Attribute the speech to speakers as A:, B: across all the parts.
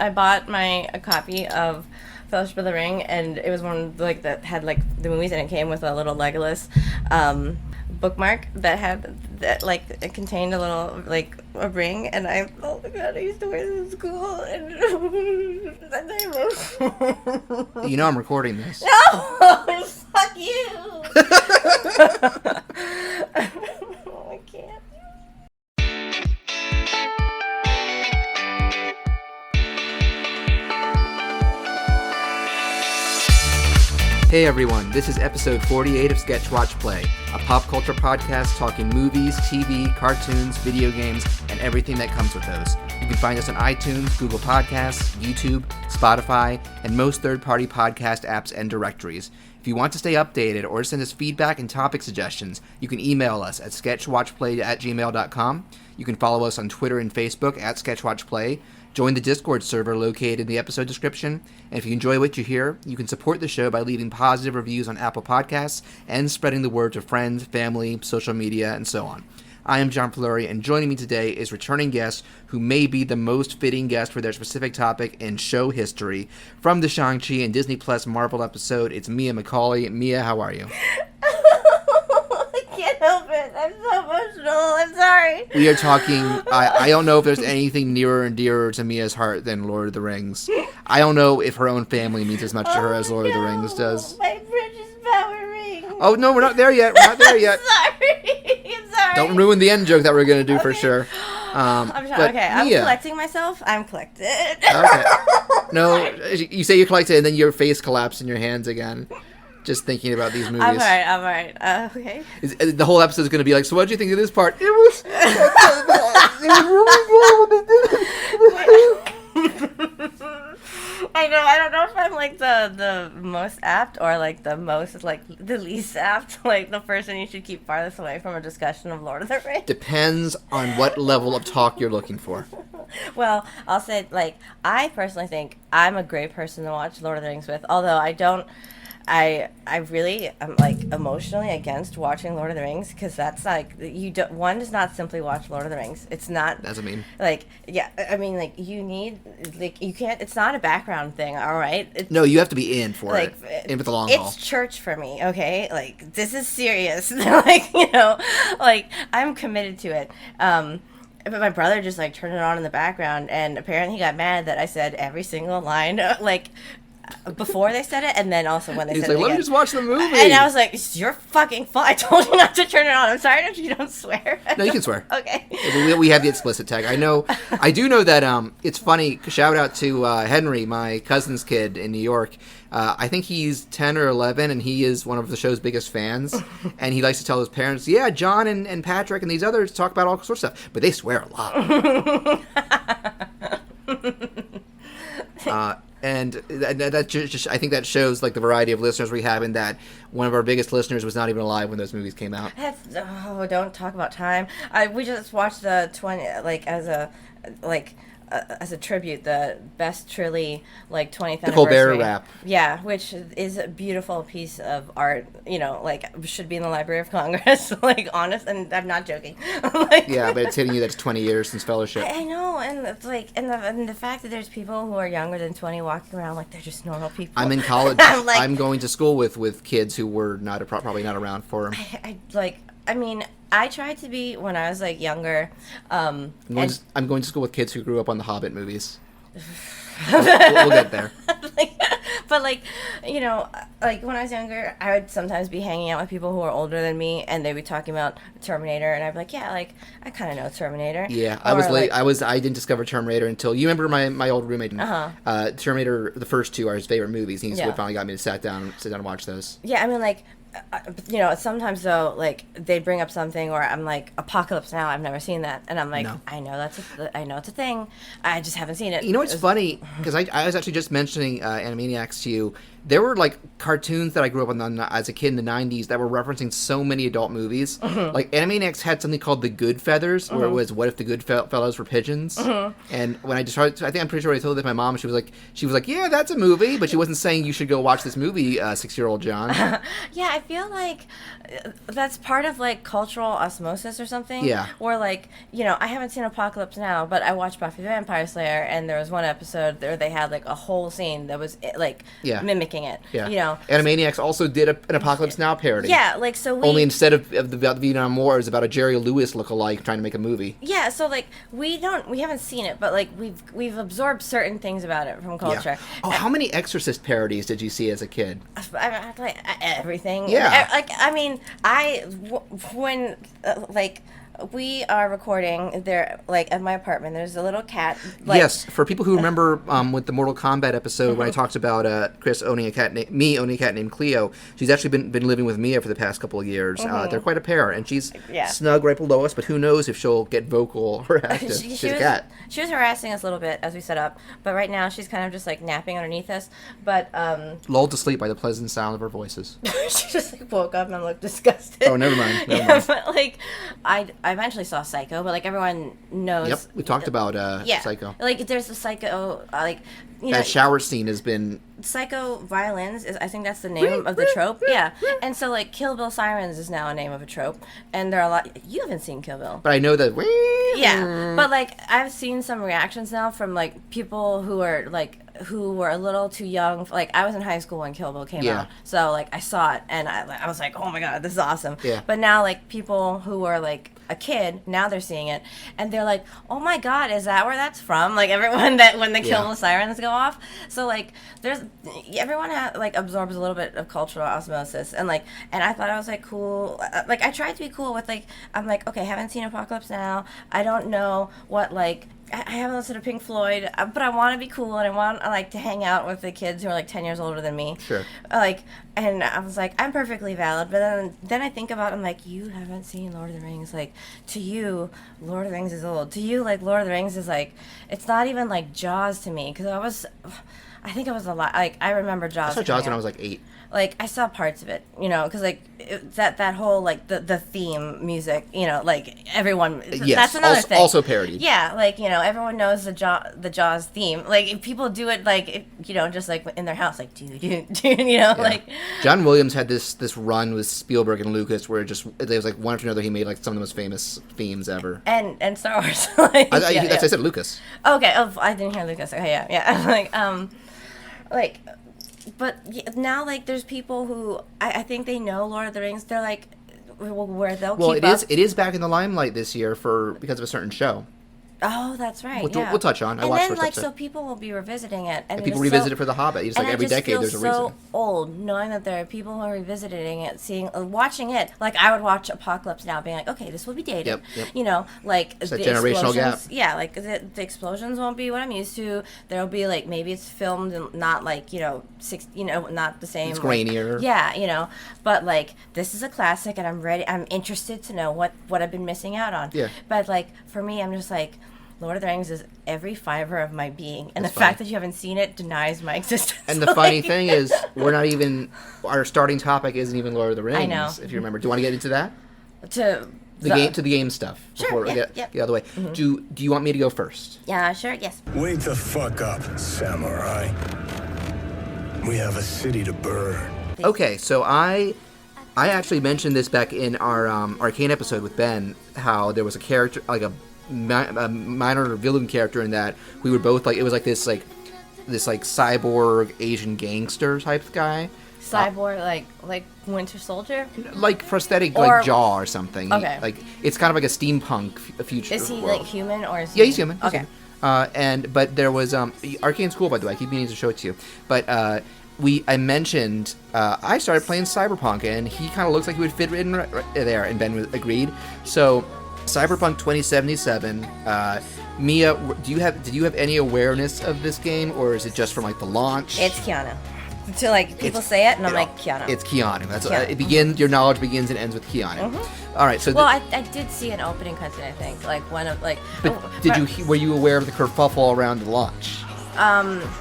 A: I bought a copy of Fellowship of the Ring, and it was one like that had like the movies, and it came with a little Legolas bookmark that like it contained a little like a ring, and oh my god, I used to wear this in school, and
B: You know I'm recording this.
A: No, fuck you. I can't.
B: Hey everyone, this is episode 48 of Sketch Watch Play, a pop culture podcast talking movies, TV, cartoons, video games, and everything that comes with those. You can find us on iTunes, Google Podcasts, YouTube, Spotify, and most third-party podcast apps and directories. If you want to stay updated or send us feedback and topic suggestions, you can email us at sketchwatchplay@gmail.com. You can follow us on Twitter and Facebook at sketchwatchplay. Join the Discord server located in the episode description. And if you enjoy what you hear, you can support the show by leaving positive reviews on Apple Podcasts and spreading the word to friends, family, social media, and so on. I am John Fleury, and joining me today is returning guest who may be the most fitting guest for their specific topic in show history. From the Shang-Chi and Disney Plus Marvel episode, it's Mia Mcauley. Mia, how are you?
A: I can't help it. I'm so emotional. I'm sorry.
B: We are talking, I don't know if there's anything nearer and dearer to Mia's heart than Lord of the Rings. I don't know if her own family means as much to her as Lord of the Rings does.
A: My precious power ring.
B: Oh, no, we're not there yet. We're not there yet.
A: I'm sorry.
B: Don't ruin the end joke that we're going to do for sure.
A: I'm sorry. Okay, I'm collecting myself. I'm collected.
B: Okay. No, you say you collected and then your face collapsed in your hands again. Just thinking about these movies.
A: I'm alright. Okay.
B: The whole episode is going to be like, so what did you think of this part? It was really good.
A: I know. I don't know if I'm like the most apt or like the most like the least apt, like the person you should keep farthest away from a discussion of Lord of the Rings.
B: Depends on what level of talk you're looking for.
A: Well, I'll say like I personally think I'm a great person to watch Lord of the Rings with, although I don't. I really am like emotionally against watching Lord of the Rings because that's like one does not simply watch Lord of the Rings. It's not.
B: Doesn't mean.
A: Like I mean like you need like you can't. It's not a background thing. All right.
B: No, you have to be in for
A: like,
B: it. In for the long haul.
A: It's church for me. Okay, like this is serious. Like like I'm committed to it. But my brother just like turned it on in the background, and apparently he got mad that I said every single line like. Before they said it, and then also when they said it again.
B: Let me just watch the movie.
A: And I was like, it's your fucking fault. I told you not to turn it on. I'm sorry that you don't swear.
B: No, you can swear.
A: Okay.
B: We have the explicit tag. I do know that it's funny. Shout out to Henry, my cousin's kid in New York. I think he's 10 or 11, and he is one of the show's biggest fans. And he likes to tell his parents, yeah, John and Patrick and these others talk about all sorts of stuff. But they swear a lot. And that just I think that shows like the variety of listeners we have, in that one of our biggest listeners was not even alive when those movies came out.
A: Don't talk about time. We just watched the 20 like as a tribute, the best trilogy, like 20th anniversary.
B: The Colbert rap.
A: Yeah, which is a beautiful piece of art, like, should be in the Library of Congress, like, honest, and I'm not joking. Like, yeah,
B: but it's hitting you that it's 20 years since Fellowship.
A: I know, and it's like, and the fact that there's people who are younger than 20 walking around like they're just normal people.
B: I'm in college. I'm going to school with kids who were probably not around for them.
A: I tried to be when I was like younger.
B: I'm going to school with kids who grew up on the Hobbit movies. We'll get there.
A: But when I was younger, I would sometimes be hanging out with people who are older than me, and they'd be talking about Terminator, and I'd be like, yeah, like I kind of know Terminator.
B: Yeah, I was late. I didn't discover Terminator until you remember my old roommate. Terminator, the first two are his favorite movies. He's what finally got me to sit down and watch those.
A: Yeah, I mean like. Sometimes though, like they bring up something, or I'm like, Apocalypse Now. I've never seen that, and I'm like, no. I know it's a thing. I just haven't seen it.
B: You know what's funny? Because I was actually just mentioning Animaniacs to you. there were like cartoons that I grew up on as a kid in the 90s that were referencing so many adult movies. Like Animaniacs had something called The Good Feathers, where it was what if the good fellows were pigeons. And when I started, I think I'm pretty sure I told it to my mom. She was like, yeah, that's a movie, but she wasn't saying you should go watch this movie, 6-year-old John.
A: Yeah, I feel like that's part of like cultural osmosis or something.
B: Yeah.
A: Where like, you know, I haven't seen Apocalypse Now, but I watched Buffy the Vampire Slayer, and there was one episode where they had like a whole scene that was like mimicking it.
B: Yeah.
A: You know,
B: Animaniacs also did an Apocalypse Now parody.
A: Yeah, like so.
B: Only instead of the Vietnam War, is about a Jerry Lewis lookalike trying to make a movie.
A: Yeah, so like we haven't seen it, but like we've absorbed certain things about it from culture.
B: Yeah. Oh, how many Exorcist parodies did you see as a kid?
A: I like everything.
B: Yeah.
A: Like I mean, when like we are recording there, like at my apartment, there's a little cat. Like,
B: yes, for people who remember with the Mortal Kombat episode when I talked about Chris owning a cat, me owning a cat named Cleo, she's actually been living with Mia for the past couple of years. They're quite a pair, and she's snug right below us, but who knows if she'll get vocal or active. She's a cat.
A: She was harassing us a little bit as we set up, but right now she's kind of just like napping underneath us. But
B: lulled to sleep by the pleasant sound of our voices.
A: She just like woke up and looked disgusted.
B: Oh, never mind. Never mind.
A: But like I eventually saw Psycho, but like everyone knows.
B: Yep, we talked about Psycho.
A: Like there's the Psycho, like you know,
B: that shower scene has been.
A: Psycho violins is, I think that's the name of the trope. Yeah, and so like Kill Bill Sirens is now a name of a trope, and there are a lot. You haven't seen Kill Bill,
B: but I know that.
A: Yeah, but like I've seen some reactions now from like people who were a little too young. Like I was in high school when Kill Bill came out, so like I saw it and I was like, oh my god, this is awesome.
B: Yeah.
A: But now like people who were like a kid, now they're seeing it and they're like, oh my god, is that where that's from? Like everyone that when the Kill Bill sirens go off. So like everyone like absorbs a little bit of cultural osmosis and I thought I was like cool. Like I tried to be cool with like, I'm like, okay, haven't seen Apocalypse Now. I don't know what like. I haven't listened to Pink Floyd, but I want to be cool and I want like to hang out with the kids who are like 10 years older than me.
B: Sure.
A: Like, and I was like, I'm perfectly valid. But then I think about it, I'm like, you haven't seen Lord of the Rings. Like, to you, Lord of the Rings is old. To you, like, Lord of the Rings is like, it's not even like Jaws to me. Because I think I was a lot. Like, I remember Jaws.
B: I saw Jaws when I was like 8.
A: Like I saw parts of it, you know, because like that whole like the theme music, you know, like everyone.
B: Yes,
A: that's another thing.
B: Also parodied.
A: Yeah, like you know, everyone knows the Jaws theme. Like if people do it, like you know, just like in their house, like do you know, like.
B: John Williams had this run with Spielberg and Lucas where it was like one after another. He made like some of the most famous themes ever.
A: And Star Wars. Like,
B: I said Lucas.
A: Okay, I didn't hear Lucas. Okay, yeah, like. But now, like, there's people who I think they know Lord of the Rings. They're like, where they'll keep up.
B: It is back in the limelight this year because of a certain show.
A: Oh, that's right.
B: We'll touch on.
A: I watched first episode. So people will be revisiting it, and
B: people revisit it for The Hobbit. It's like every decade there's a reason.
A: So old knowing that there are people who are revisiting it, watching it. Like I would watch Apocalypse Now, being like, okay, this will be dated.
B: Yep.
A: You know, like
B: it's
A: the
B: generational gap.
A: Yeah, like the explosions won't be what I'm used to. There'll be like maybe it's filmed and not like not the same.
B: It's grainier.
A: Like, yeah, you know, but like this is a classic, and I'm ready. I'm interested to know what I've been missing out on.
B: Yeah.
A: But like for me, I'm just like. Lord of the Rings is every fiber of my being, and
B: That's
A: the fact that you haven't seen it denies my existence.
B: And the funny thing is, we're not even. Our starting topic isn't even Lord of the Rings.
A: I know.
B: If you remember, do you want to get into that?
A: To
B: the game stuff.
A: Sure.
B: Before we get out of the way. Mm-hmm. Do you want me to go first?
A: Yeah. Sure. Yes.
C: Wake the fuck up, samurai. We have a city to burn.
B: Okay, so I actually mentioned this back in our Arcane episode with Ben. How there was a character like a minor villain character in that we were both like it was like this cyborg Asian gangster type guy.
A: Cyborg like Winter Soldier?
B: Like prosthetic like jaw or something.
A: Okay.
B: Like it's kind of like a steampunk future.
A: Is he
B: world.
A: like human or is he?
B: Yeah, he's human.
A: Okay.
B: But there was Arcane's cool by the way. I keep meaning to show it to you. But I mentioned I started playing Cyberpunk and he kind of looks like he would fit in right there and Ben agreed. So Cyberpunk 2077. Mia, did you have any awareness of this game, or is it just from like the launch?
A: It's Keanu. So like people say it, and I'm like Keanu.
B: It's Keanu. That's Keanu. It begins. Your knowledge begins and ends with Keanu.
A: Mm-hmm.
B: All right. So
A: I did see an opening cutscene. I think like one of like.
B: But were you aware of the kerfuffle around the launch?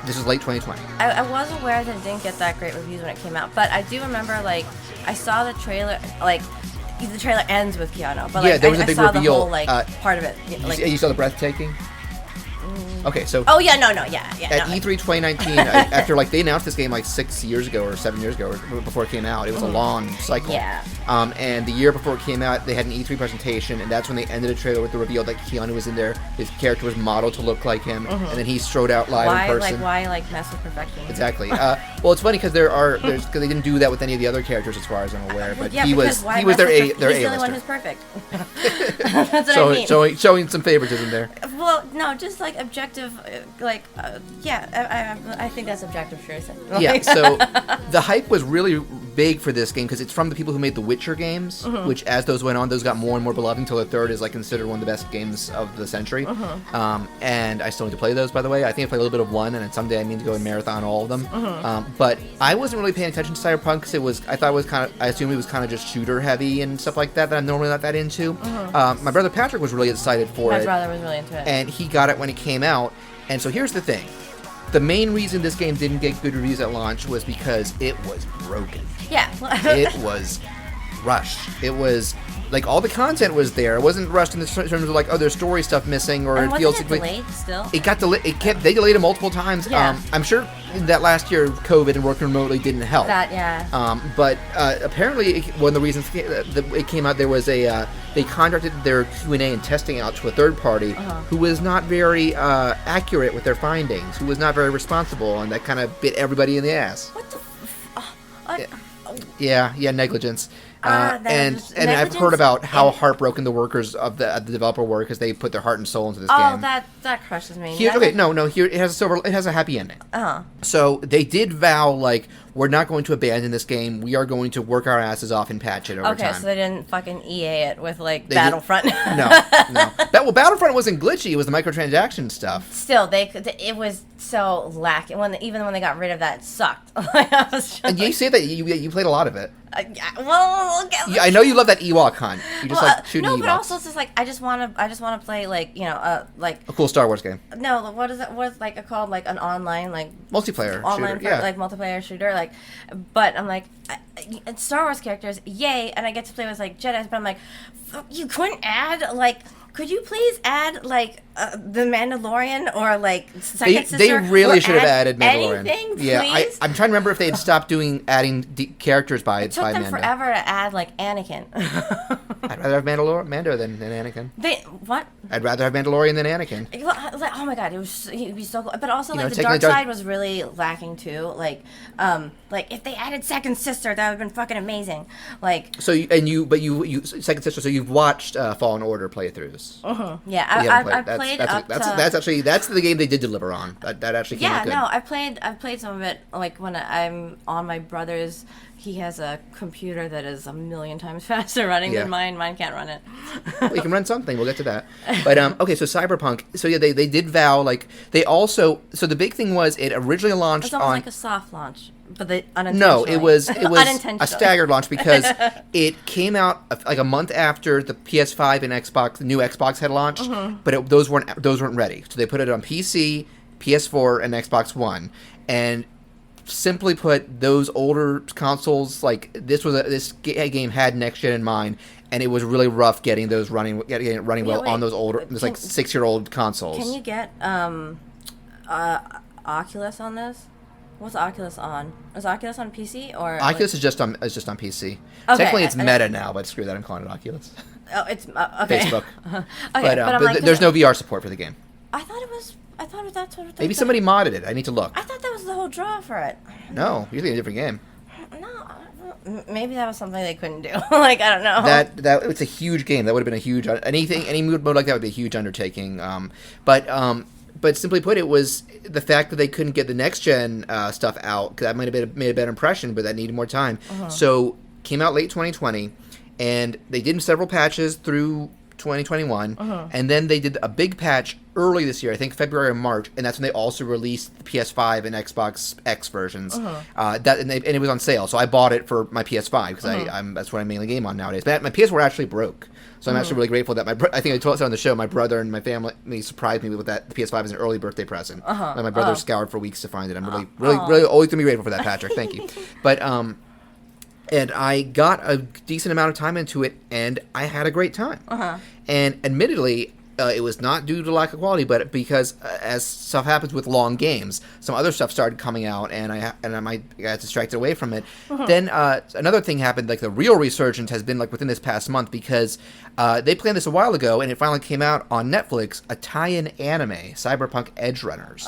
B: This was late 2020.
A: I was aware that it didn't get that great reviews when it came out, but I do remember, like, I saw the trailer, like, the trailer ends with Keanu, but, like,
B: there was a big
A: I saw
B: reveal.
A: the whole, like, part of it. Like,
B: you saw the breathtaking? Okay, so...
A: Oh, yeah, no, yeah.
B: At E3 2019, after, like, they announced this game, like, 6 years ago or 7 years ago or before it came out. It was a long cycle.
A: Yeah.
B: And the year before it came out, they had an E3 presentation, and that's when they ended the trailer with the reveal that Keanu was in there. His character was modeled to look like him, and then he strode out live in person.
A: Why mess with perfection?
B: Exactly. Well, it's funny because because they didn't do that with any of the other characters, as far as I'm aware. But
A: yeah,
B: he was their
A: He's
B: A-lister.
A: the only one who's perfect. That's what I mean.
B: Showing some favoritism there.
A: Well, no, just like objective, I think that's objective truth.
B: Yeah. So the hype was really big for this game because it's from the people who made the Witcher games, which as those went on, those got more and more beloved until the third is like considered one of the best games of the century. And I still need to play those, by the way. I think I played a little bit of one, and then someday I need to go and marathon all of them. But I wasn't really paying attention to Cyberpunk because I assumed it was kind of just shooter heavy and stuff like that I'm normally not that into. My brother Patrick was really excited for it.
A: My brother was really into it.
B: And he got it when it came out. And so here's the thing. The main reason this game didn't get good reviews at launch was because it was broken.
A: Yeah.
B: It was rushed. It was like all the content was there. It wasn't rushed in the terms of like, oh, there's story stuff missing or
A: and
B: it feels
A: wasn't it delayed still?
B: It got delayed. They delayed it multiple times.
A: Yeah.
B: I'm sure that last year COVID and working remotely didn't help.
A: That, yeah.
B: But apparently one of the reasons it came out, there was they contracted their Q&A and testing out to a third party who was not very accurate with their findings, who was not very responsible, and that kind of bit everybody in the ass.
A: What the
B: Yeah, negligence. And
A: negligence?
B: I've heard about how heartbroken the workers of the developer were because they put their heart and soul into this game.
A: Oh, that crushes me.
B: Here it has a happy ending. So they did vow, like, we're not going to abandon this game. We are going to work our asses off and patch it over time.
A: Okay, so they didn't fucking EA it with, like, Battlefront.
B: No. Battlefront wasn't glitchy. It was the microtransaction stuff.
A: Still, it was so lacking. Even when they got rid of that, it sucked.
B: And you say that you played a lot of it. I know you love that Ewok hunt. You just like shooting Ewoks.
A: No, but also it's just like I just want to play like like
B: a cool Star Wars game.
A: No, what is it? What's like called like an online like
B: multiplayer
A: online
B: shooter,
A: like multiplayer shooter like. But I'm like, Star Wars characters, yay, and I get to play with like Jedis. But I'm like, you couldn't add like. Could you please add, like, the Mandalorian or, like, Second Sister?
B: They really should have added Mandalorian.
A: Anything, please?
B: Yeah, I'm trying to remember if they had stopped adding characters by
A: It took them forever to add, like, Anakin.
B: I'd rather have Mando than Anakin.
A: What?
B: I'd rather have Mandalorian than Anakin.
A: Like, oh my god, he'd be so cool. But also, like, the dark side was really lacking, too. Like, if they added Second Sister, that would have been fucking amazing. Like...
B: So, you Second Sister, so you've watched Fallen Order playthroughs.
A: Yeah, I played
B: that's the game they did deliver on. That actually came out good.
A: Yeah, no, I've played some of it like when I'm on my brother's. He has a computer that is a million times faster running than mine. Mine can't run it.
B: Well, you can run something. We'll get to that. But okay, so Cyberpunk. So yeah, they did vow like they also. So the big thing was it originally launched
A: It's almost
B: on
A: like a soft launch. But they unintentionally.
B: No, it was a staggered launch because it came out like a month after the PS5 and the new Xbox had launched, but those weren't ready. So they put it on PC, PS4, and Xbox One. And simply put, those older consoles, like this game had next gen in mind, and it was really rough getting those running well on those older, like 6-year-old consoles.
A: Can you get Oculus on this? What's Oculus on? Is Oculus on PC or?
B: Oculus is just on PC.
A: Okay,
B: Technically, it's Meta now, but screw that. I'm calling it Oculus.
A: Oh, it's okay.
B: Facebook.
A: Okay,
B: but
A: like,
B: there's no VR support for the game.
A: I thought that's what.
B: Maybe somebody modded it. I need to look.
A: I thought that was the whole draw for it.
B: No, you're thinking a different game.
A: No, maybe that was something they couldn't do. Like I don't know.
B: That it's a huge game. That would have been a huge any mode like that would be a huge undertaking. But simply put, it was the fact that they couldn't get the next gen stuff out, because that might have made a better impression, but that needed more time. So came out late 2020, and they did several patches through 2021, and then they did a big patch early this year, I think February or March, and that's when they also released the PS5 and Xbox X versions. And it was on sale, so I bought it for my PS5 because that's what I mainly game on nowadays. But my PS4 actually broke, so I'm actually really grateful that I think I told it on the show. My brother and my family surprised me with that. The PS5 as an early birthday present. And my brother scoured for weeks to find it. I'm really always gonna be grateful for that, Patrick. Thank you. But and I got a decent amount of time into it, and I had a great time. And admittedly, it was not due to lack of quality, but because as stuff happens with long games, some other stuff started coming out, and I got distracted away from it. Then another thing happened, like the real resurgence has been like within this past month, because they planned this a while ago, and it finally came out on Netflix, a tie-in anime, Cyberpunk Edgerunners.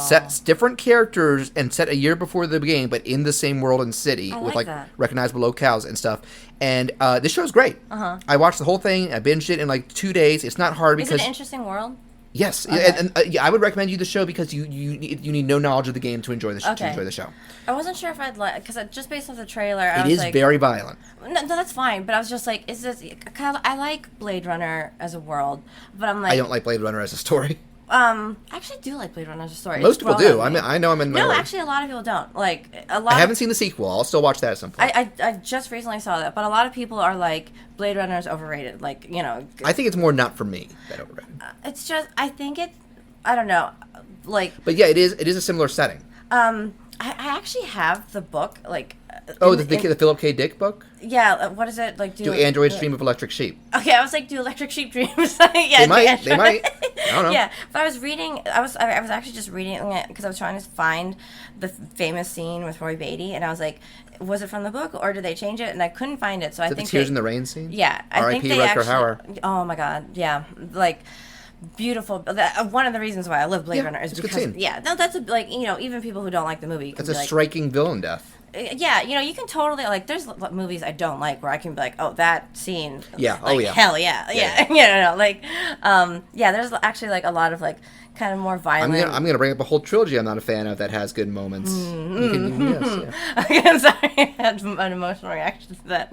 B: Sets different characters and set a year before the game, but in the same world and city with like recognizable locales and stuff. And this show's great. I watched the whole thing. I binged it in like 2 days. It's not hard because...
A: Is it an interesting world?
B: Yes. Okay. And I would recommend you the show because you need no knowledge of the game to enjoy the show.
A: I wasn't sure if I'd like... Because just based off the trailer, I
B: was
A: like...
B: It is very violent.
A: No, that's fine. But I was just like, is this... I like Blade Runner as a world, but I'm like...
B: I don't like Blade Runner as a story.
A: I actually do like Blade Runner as a story.
B: Most people do. I mean, I know I'm in.
A: No, actually, a lot of people don't. Like
B: I haven't seen the sequel. I'll still watch that at some point.
A: I just recently saw that, but a lot of people are like Blade Runner is overrated. Like
B: I think it's more not for me than overrated.
A: It's just I think it. I don't know, like.
B: But yeah, it is a similar setting.
A: I actually have the book like.
B: The Philip K. Dick book?
A: Yeah, what is it? Like,
B: do androids dream of electric sheep?
A: Okay, I was like, do electric sheep dreams? Yeah,
B: they might. I don't know.
A: Yeah, but I was reading. I was actually just reading it because I was trying to find the famous scene with Roy Beatty, and I was like, was it from the book or did they change it? And I couldn't find it, so I think
B: the Tears in the Rain scene.
A: Yeah, I think they
B: Rutger
A: actually.
B: Hauer.
A: Oh my God, yeah, like. Beautiful. One of the reasons why I love Blade Runner is because that's even people who don't like the movie.
B: That's a striking villain death.
A: Yeah, you can totally like. There's movies I don't like where I can be like, oh, that scene.
B: Yeah.
A: Like, hell yeah. There's actually like a lot of like kind of more violent.
B: I'm gonna bring up a whole trilogy I'm not a fan of that has good moments.
A: Okay, I'm sorry, I had an emotional reaction to that.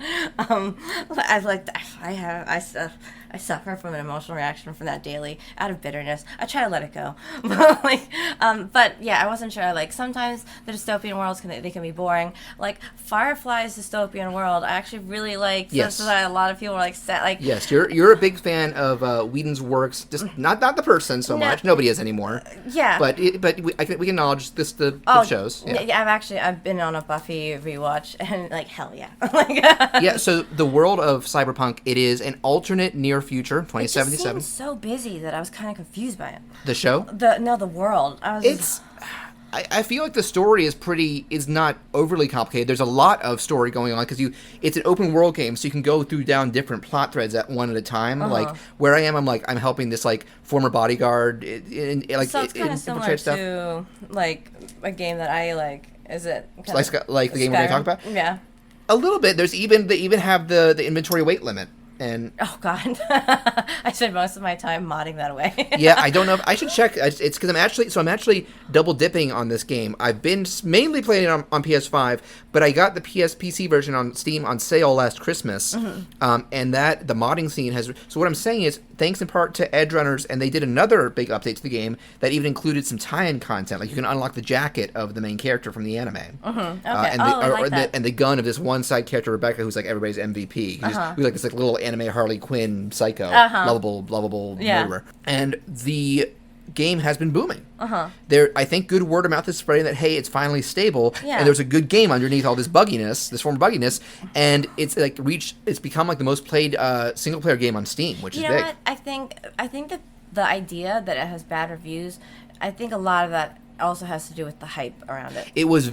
A: I suffer from an emotional reaction from that daily out of bitterness. I try to let it go, but yeah, I wasn't sure. Like sometimes the dystopian worlds can be boring. Like Firefly's dystopian world, I actually really liked.
B: Yes.
A: So a lot of people were like set. Like
B: yes, you're a big fan of Whedon's works. Just not the person so much. Nobody is anymore.
A: Yeah.
B: But we can acknowledge the shows.
A: Yeah. I've been on a Buffy rewatch and like hell yeah.
B: Yeah. So the world of Cyberpunk, it is an alternate near future, 2077. It just
A: seems so busy that I was kind of confused by it.
B: The show?
A: The world.
B: I feel like the story is not overly complicated. There's a lot of story going on because it's an open world game, so you can go down different plot threads at one at a time. Like where I am, I'm helping this like former bodyguard.
A: So it's kind of similar to like a game that I like. Is it
B: like the game we're going to talk about?
A: Yeah,
B: a little bit. They even have the inventory weight limit. And
A: oh god, I spend most of my time modding that away.
B: Yeah, I don't know if I should check. It's because I'm actually double dipping on this game. I've been mainly playing it on PS5, but I got the PC version on Steam on sale last Christmas, and that the modding scene has. So what I'm saying is, thanks in part to Edgerunners, and they did another big update to the game that even included some tie-in content. Like you can unlock the jacket of the main character from the anime, and the gun of this one side character Rebecca, who's like everybody's MVP. Who's like this like little anime Harley Quinn psycho, lovable murderer. And the game has been booming. I think good word of mouth is spreading that hey, it's finally stable, and there's a good game underneath all this former bugginess, and it's like it's become like the most played single player game on Steam, which is big.
A: What? I think that the idea that it has bad reviews, I think a lot of that also has to do with the hype around it. It was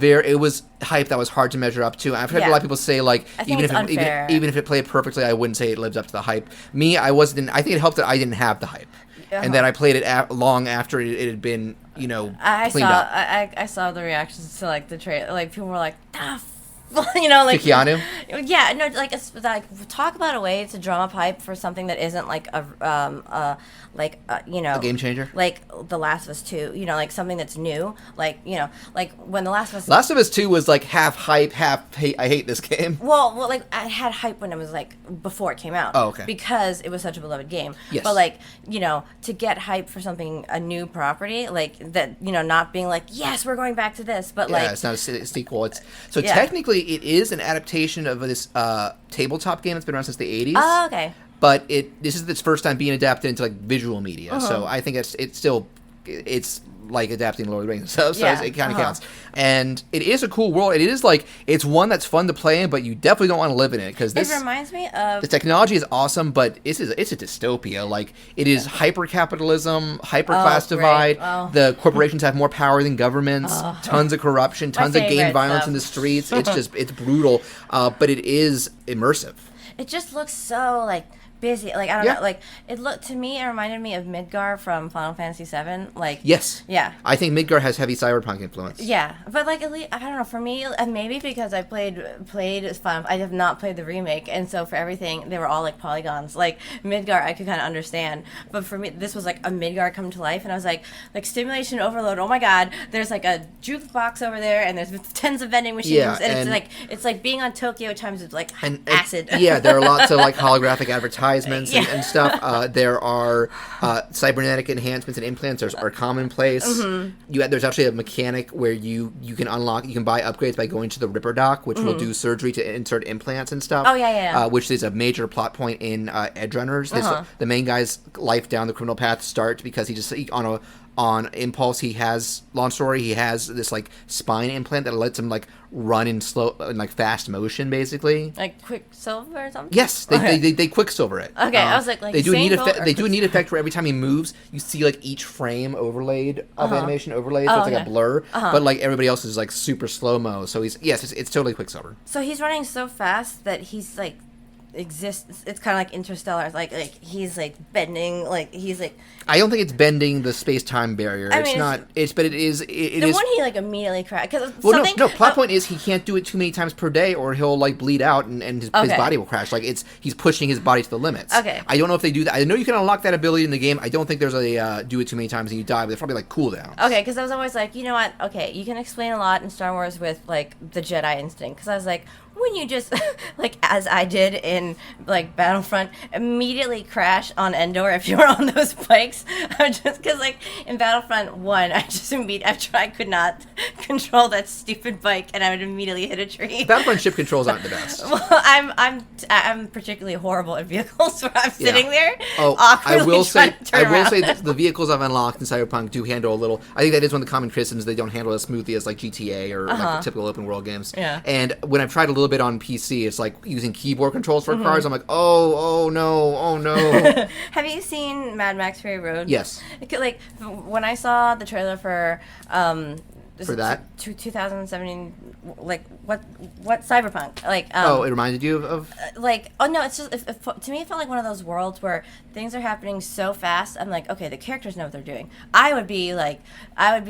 B: hype that was hard to measure up to. I've heard a lot of people say like even if it played perfectly, I wouldn't say it lives up to the hype. Me, I think it helped that I didn't have the hype. And that I played it long after it had been, cleaned up.
A: I saw the reactions to like the trailer. Like people were like, Like
B: Keanu?
A: Yeah, no, like it's like talk about a way to drum up hype for something that isn't like a
B: game changer,
A: like The Last of Us 2, like something that's new, like when The Last of Us
B: Last of Us 2 was like half hype, half hate. I hate this game.
A: Well, like I had hype when it was like before it came out.
B: Oh, okay.
A: Because it was such a beloved game.
B: Yes.
A: But like, to get hype for something, a new property, like that, not being like, yes, we're going back to this, but like,
B: it's not a sequel. Technically it is an adaptation of this tabletop game that's been around since the 80s.
A: Oh, okay.
B: But this is its first time being adapted into like visual media. So I think it's like adapting Lord of the Rings. So it kind of counts. And it is a cool world. It is like, it's one that's fun to play in, but you definitely don't want to live in it because
A: it reminds me of
B: the technology is awesome, but it's a dystopia. Like, it is hyper capitalism, hyper class divide.
A: Oh.
B: The corporations have more power than governments. Tons of corruption, tons of gang violence in the streets. It's brutal, but it is immersive.
A: It just looks so like busy. Like, I don't know. Like, it reminded me of Midgar from Final Fantasy VII. Like,
B: yes.
A: Yeah.
B: I think Midgar has heavy cyberpunk influence.
A: Yeah. But, like, at least, I don't know. For me, and maybe because I played Final, I have not played the remake. And so for everything, they were all, like, polygons. Like, Midgar, I could kind of understand. But for me, this was, like, a Midgar come to life. And I was like, stimulation overload. Oh, my God. There's, like, a jukebox over there. And there's tons of vending machines.
B: Yeah,
A: and it's like being on Tokyo times with, like, acid.
B: Yeah, there are lots of, like, holographic advertisements and stuff. There are cybernetic enhancements and implants are commonplace. There's actually a mechanic where you can buy upgrades by going to the Ripper Dock, which will do surgery to insert implants and stuff.
A: Oh, yeah.
B: Which is a major plot point in Edgerunners. The main guy's life down the criminal path starts because on impulse, he has this like spine implant that lets him like run in fast motion, basically.
A: Like Quicksilver or something?
B: Yes, they Quicksilver it.
A: Okay, I was like
B: they do a neat effect. They do a neat effect where every time he moves, you see like each frame overlaid of animation overlaid, so it's like a blur. But like everybody else is like super slow mo. So it's totally Quicksilver.
A: So he's running so fast that he's like exists. It's kind of like Interstellar. Like he's like bending. Like he's like.
B: I don't think it's bending the space-time barrier. But it is.
A: The one he like immediately crashed because
B: plot point is he can't do it too many times per day, or he'll like bleed out and his body will crash. Like he's pushing his body to the limits.
A: Okay.
B: I don't know if they do that. I know you can unlock that ability in the game. I don't think there's a do it too many times and you die, but there's probably like cooldowns.
A: Okay, because I was always like, you know what? Okay, you can explain a lot in Star Wars with like the Jedi instinct. Because I was like, when you just like as I did in like Battlefront, immediately crash on Endor if you were on those bikes. Just because like in Battlefront 1, I could not control that stupid bike and I would immediately hit a tree.
B: Battlefront ship controls aren't the best.
A: Well, I'm particularly horrible at vehicles where I'm sitting there.
B: Oh, I will say that the vehicles I've unlocked in Cyberpunk do handle a little. I think that is one of the common criticisms. They don't handle as smoothly as like GTA or like typical open world games.
A: Yeah.
B: And when I've tried a little bit on PC, it's like using keyboard controls for cars. I'm like, oh no.
A: Have you seen Mad Max Fury Road?
B: Yes.
A: Like when I saw the trailer for
B: that
A: 2017, like what Cyberpunk, like
B: it reminded you of
A: it's just to me it felt like one of those worlds where things are happening so fast. I'm like, okay, the characters know what they're doing. I would be like a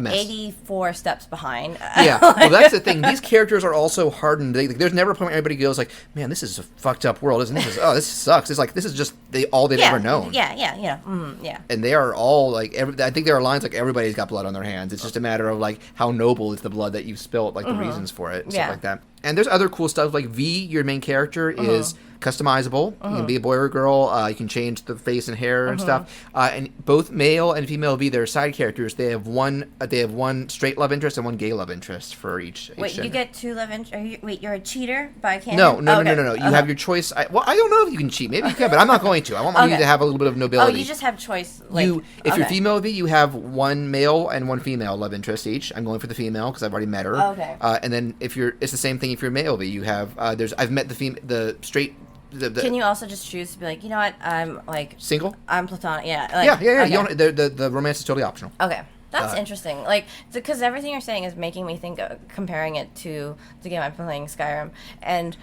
A: mess. 84 steps behind.
B: Yeah, well, that's the thing. These characters are also hardened. There's never a point where anybody goes like, man, this is a fucked up world, isn't this? This sucks. It's like this is just all they've ever known.
A: Yeah.
B: And they are all like, I think there are lines like everybody's got blood on their hands. It's just a matter of like how noble is the blood that you've spilt, like the reasons for it, stuff like that. And there's other cool stuff like V, your main character, is customizable. You can be a boy or a girl. You can change the face and hair and stuff. And both male and female V, they're side characters. They have one straight love interest and one gay love interest for each.
A: Wait,
B: gender.
A: you get two love interests? Wait, you're a cheater by canon?
B: No. You have your choice. I don't know if you can cheat. Maybe you can, but I'm not going to. I want you to have a little bit of nobility.
A: Oh, you just have choice.
B: If you're female V, you have one male and one female love interest each. I'm going for the female because I've already met her.
A: Okay.
B: And then it's the same thing if you're male V. You have I've met the straight.
A: Can you also just choose to be like, you know what, I'm like
B: single?
A: I'm platonic. Yeah.
B: Yeah.
A: Okay.
B: You don't, the romance is totally optional.
A: Okay. That's interesting. Like, because everything you're saying is making me think of comparing it to the game I'm playing, Skyrim. And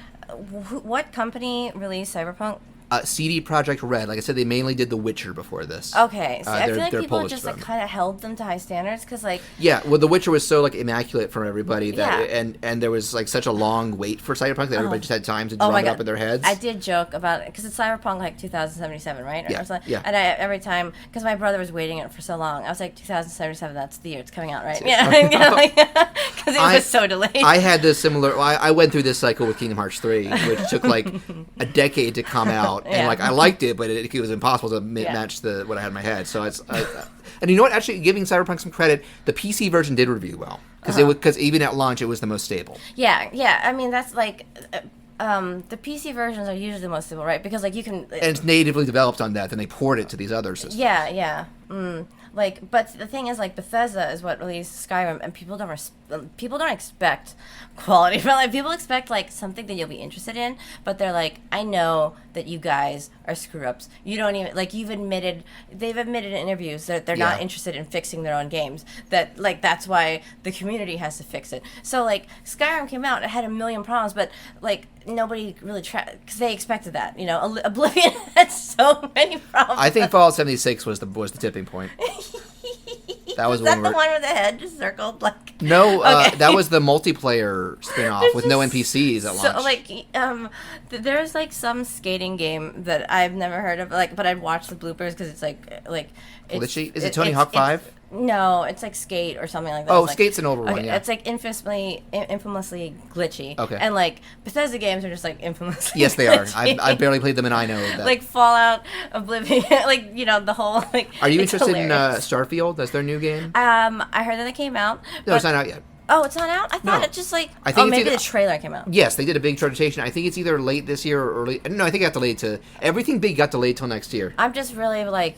A: what company released Cyberpunk?
B: CD Projekt Red, like I said, they mainly did The Witcher before this.
A: Okay, so I feel like
B: they're
A: people
B: Polish
A: just
B: from.
A: like kind of held them to high standards because like
B: Yeah, well, The Witcher was so like immaculate from everybody that, and there was like such a long wait for Cyberpunk that everybody just had time to drum it up in their heads.
A: I did joke about it because it's Cyberpunk like 2077, right?
B: Yeah,
A: Or something.
B: yeah.
A: And every time, because my brother was waiting it for so long, I was like 2077. That's the year it's coming out, right? Yeah, because it was so delayed.
B: I had this similar. I went through this cycle with Kingdom Hearts 3, which took like a decade to come out, and like I liked it, but it was impossible to match what I had in my head. So and you know what? Actually, giving Cyberpunk some credit, the PC version did review well because even at launch it was the most stable.
A: Yeah. I mean, that's like. The PC versions are usually the most stable, right? Because like you can.
B: And it's natively developed on that, then they port it to these other systems.
A: Yeah. Like, but the thing is, like, Bethesda is what released Skyrim, and people don't expect quality. But like, people expect like something that you'll be interested in, but they're like, I know that you guys are screw ups. You don't even like they've admitted in interviews that they're not interested in fixing their own games. That like that's why the community has to fix it. So like Skyrim came out, it had a million problems, but like nobody really tried because they expected that. You know, Oblivion had so many problems.
B: I think Fallout 76 was the tipping point. That was
A: the one where the head just circled like.
B: No, that was the multiplayer spin-off with no NPCs at launch.
A: So like, there's like some skating game that I've never heard of, like, but I'd watch the bloopers because it's like
B: glitchy. Is it Tony Hawk 5?
A: No, it's like Skate or something like that.
B: Oh,
A: it's
B: Skate's
A: like,
B: an older one, yeah.
A: It's like infamously glitchy.
B: Okay.
A: And like Bethesda games are just like infamously
B: Yes, they are.
A: glitchy.
B: I barely played them, and I know that.
A: Like Fallout, Oblivion, like, you know, the whole, like.
B: Are you interested
A: hilarious.
B: in Starfield? That's their new game?
A: I heard that it came out.
B: No, it's not out yet.
A: Oh, it's not out? I thought
B: No.
A: it just like.
B: I think
A: maybe
B: either,
A: the trailer came out.
B: Yes, they did a big rotation. I think it's either late this year or early. No, I think it got delayed to. Everything big got delayed till next year.
A: I'm just really like.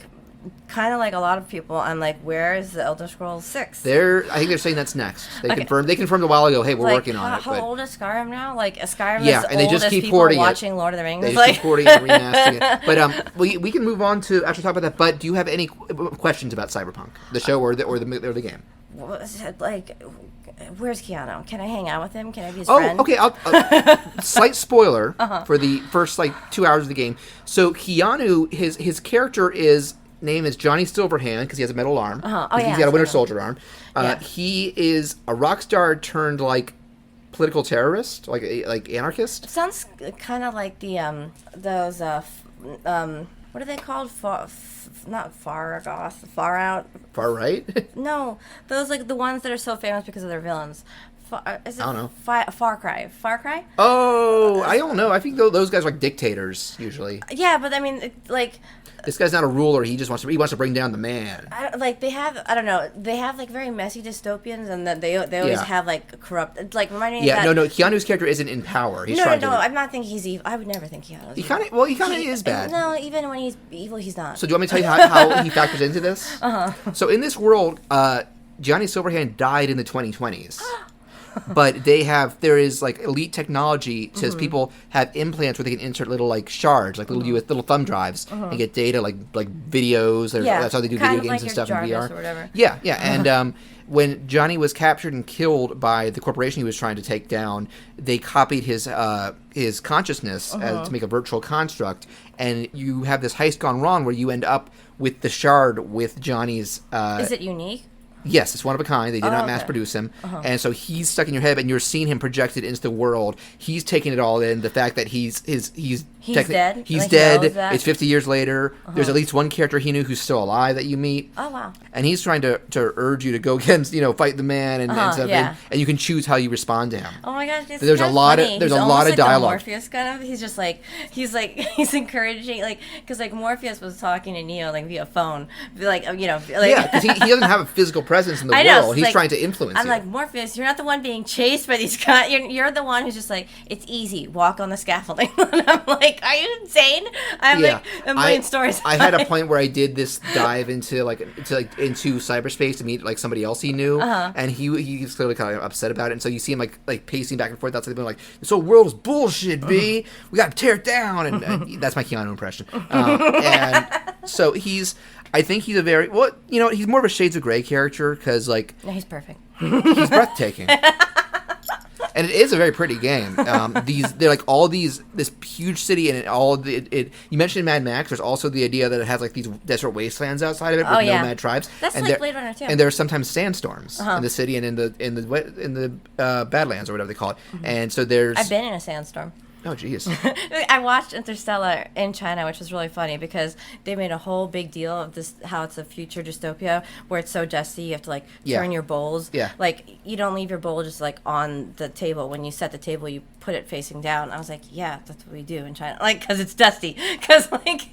A: Kind of like a lot of people, I'm like, where is the Elder Scrolls 6?
B: I think they're saying that's next. They confirmed a while ago, hey, we're
A: like,
B: working on it.
A: How old is Skyrim now? Like, Skyrim
B: yeah,
A: is
B: and they
A: old
B: just
A: as
B: keep
A: people
B: porting
A: watching
B: it.
A: Lord of the Rings.
B: They just
A: like...
B: keep porting it and remastering it. But we can move on to actually talk about that. But do you have any questions about Cyberpunk, the show or the game?
A: Like, where's Keanu? Can I hang out with him? Can I be his friend?
B: Oh, okay. Slight spoiler for the first 2 hours of the game. So Keanu, his character name is Johnny Silverhand because he has a metal arm.
A: Oh,
B: he's
A: yeah,
B: got a Winter Soldier arm.
A: Yeah.
B: He is a rock star turned political terrorist, like anarchist.
A: It sounds kind of like the those what are they called? Not Far out.
B: Far right.
A: No, those like the ones that are so famous because of their villains. Is it
B: I don't know.
A: Far Cry. Far Cry?
B: Oh, I don't know. I think those guys are like dictators usually.
A: Yeah, but I mean, like.
B: This guy's not a ruler. He wants to bring down the man.
A: They have like very messy dystopians, and then they always have like corrupt. Like reminding me.
B: Yeah,
A: of that,
B: no. Keanu's character isn't in power. He's
A: no.
B: trying to.
A: I'm not thinking he's evil. I would never think Keanu is
B: He
A: evil.
B: kind of is bad.
A: No, even when he's evil, he's not.
B: So do you want me to tell you how he factors into this? So in this world, Johnny Silverhand died in the 2020s. But there is like elite technology says people have implants where they can insert little like shards, like little thumb drives, and get data like videos. That's how they do video games
A: like
B: and stuff in
A: Jarvis
B: VR.
A: Or whatever.
B: Yeah. And when Johnny was captured and killed by the corporation he was trying to take down, they copied his consciousness to make a virtual construct, and you have this heist gone wrong where you end up with the shard with Johnny's.
A: Is it unique?
B: Yes, it's one of a kind. They did not mass
A: okay.
B: produce him. And so he's stuck in your head, and you're seeing him projected into the world. He's taking it all in. The fact that he's
A: dead?
B: He's
A: Like,
B: dead.
A: he knows that?
B: It's 50 years later. There's at least one character he knew who's still alive that you meet.
A: Oh, wow.
B: And he's trying to urge you to go against, fight the man and stuff.
A: Yeah.
B: And you can choose how you respond to him.
A: Oh my gosh, it's
B: There's a lot of dialogue.
A: Morpheus kind of. He's just like he's encouraging because Morpheus was talking to Neo via phone,
B: Yeah, because he doesn't have a physical presence in the
A: I know,
B: world. He's trying to influence
A: I'm
B: you.
A: like, Morpheus, you're not the one being chased by these guys. You're the one who's just like, it's easy, walk on the scaffolding. And I'm like, are you insane? I'm like a million stories.
B: I had a point where I did this dive into cyberspace to meet somebody else he knew, and he was clearly kind of upset about it. And so you see him like pacing back and forth outside the building, like, this whole world is bullshit, B. We got to tear it down. And that's my Keanu impression. And so I think he's a very he's more of a Shades of Grey character because
A: No, he's perfect.
B: he's breathtaking. And it is a very pretty game. They're like all these, this huge city, and you mentioned Mad Max. There's also the idea that it has like these desert wastelands outside of it with nomad tribes.
A: That's
B: and
A: like Blade Runner too.
B: And there are sometimes sandstorms in the city and in the Badlands or whatever they call it.
A: Mm-hmm.
B: And so there's.
A: I've been in a sandstorm.
B: Oh, jeez.
A: I watched Interstellar in China, which was really funny because they made a whole big deal of this, how it's a future dystopia where it's so dusty you have to like turn your bowls.
B: Yeah.
A: Like you don't leave your bowl just like on the table. When you set the table, you put it facing down. I was like, yeah, that's what we do in China. Like, because it's dusty. Because like,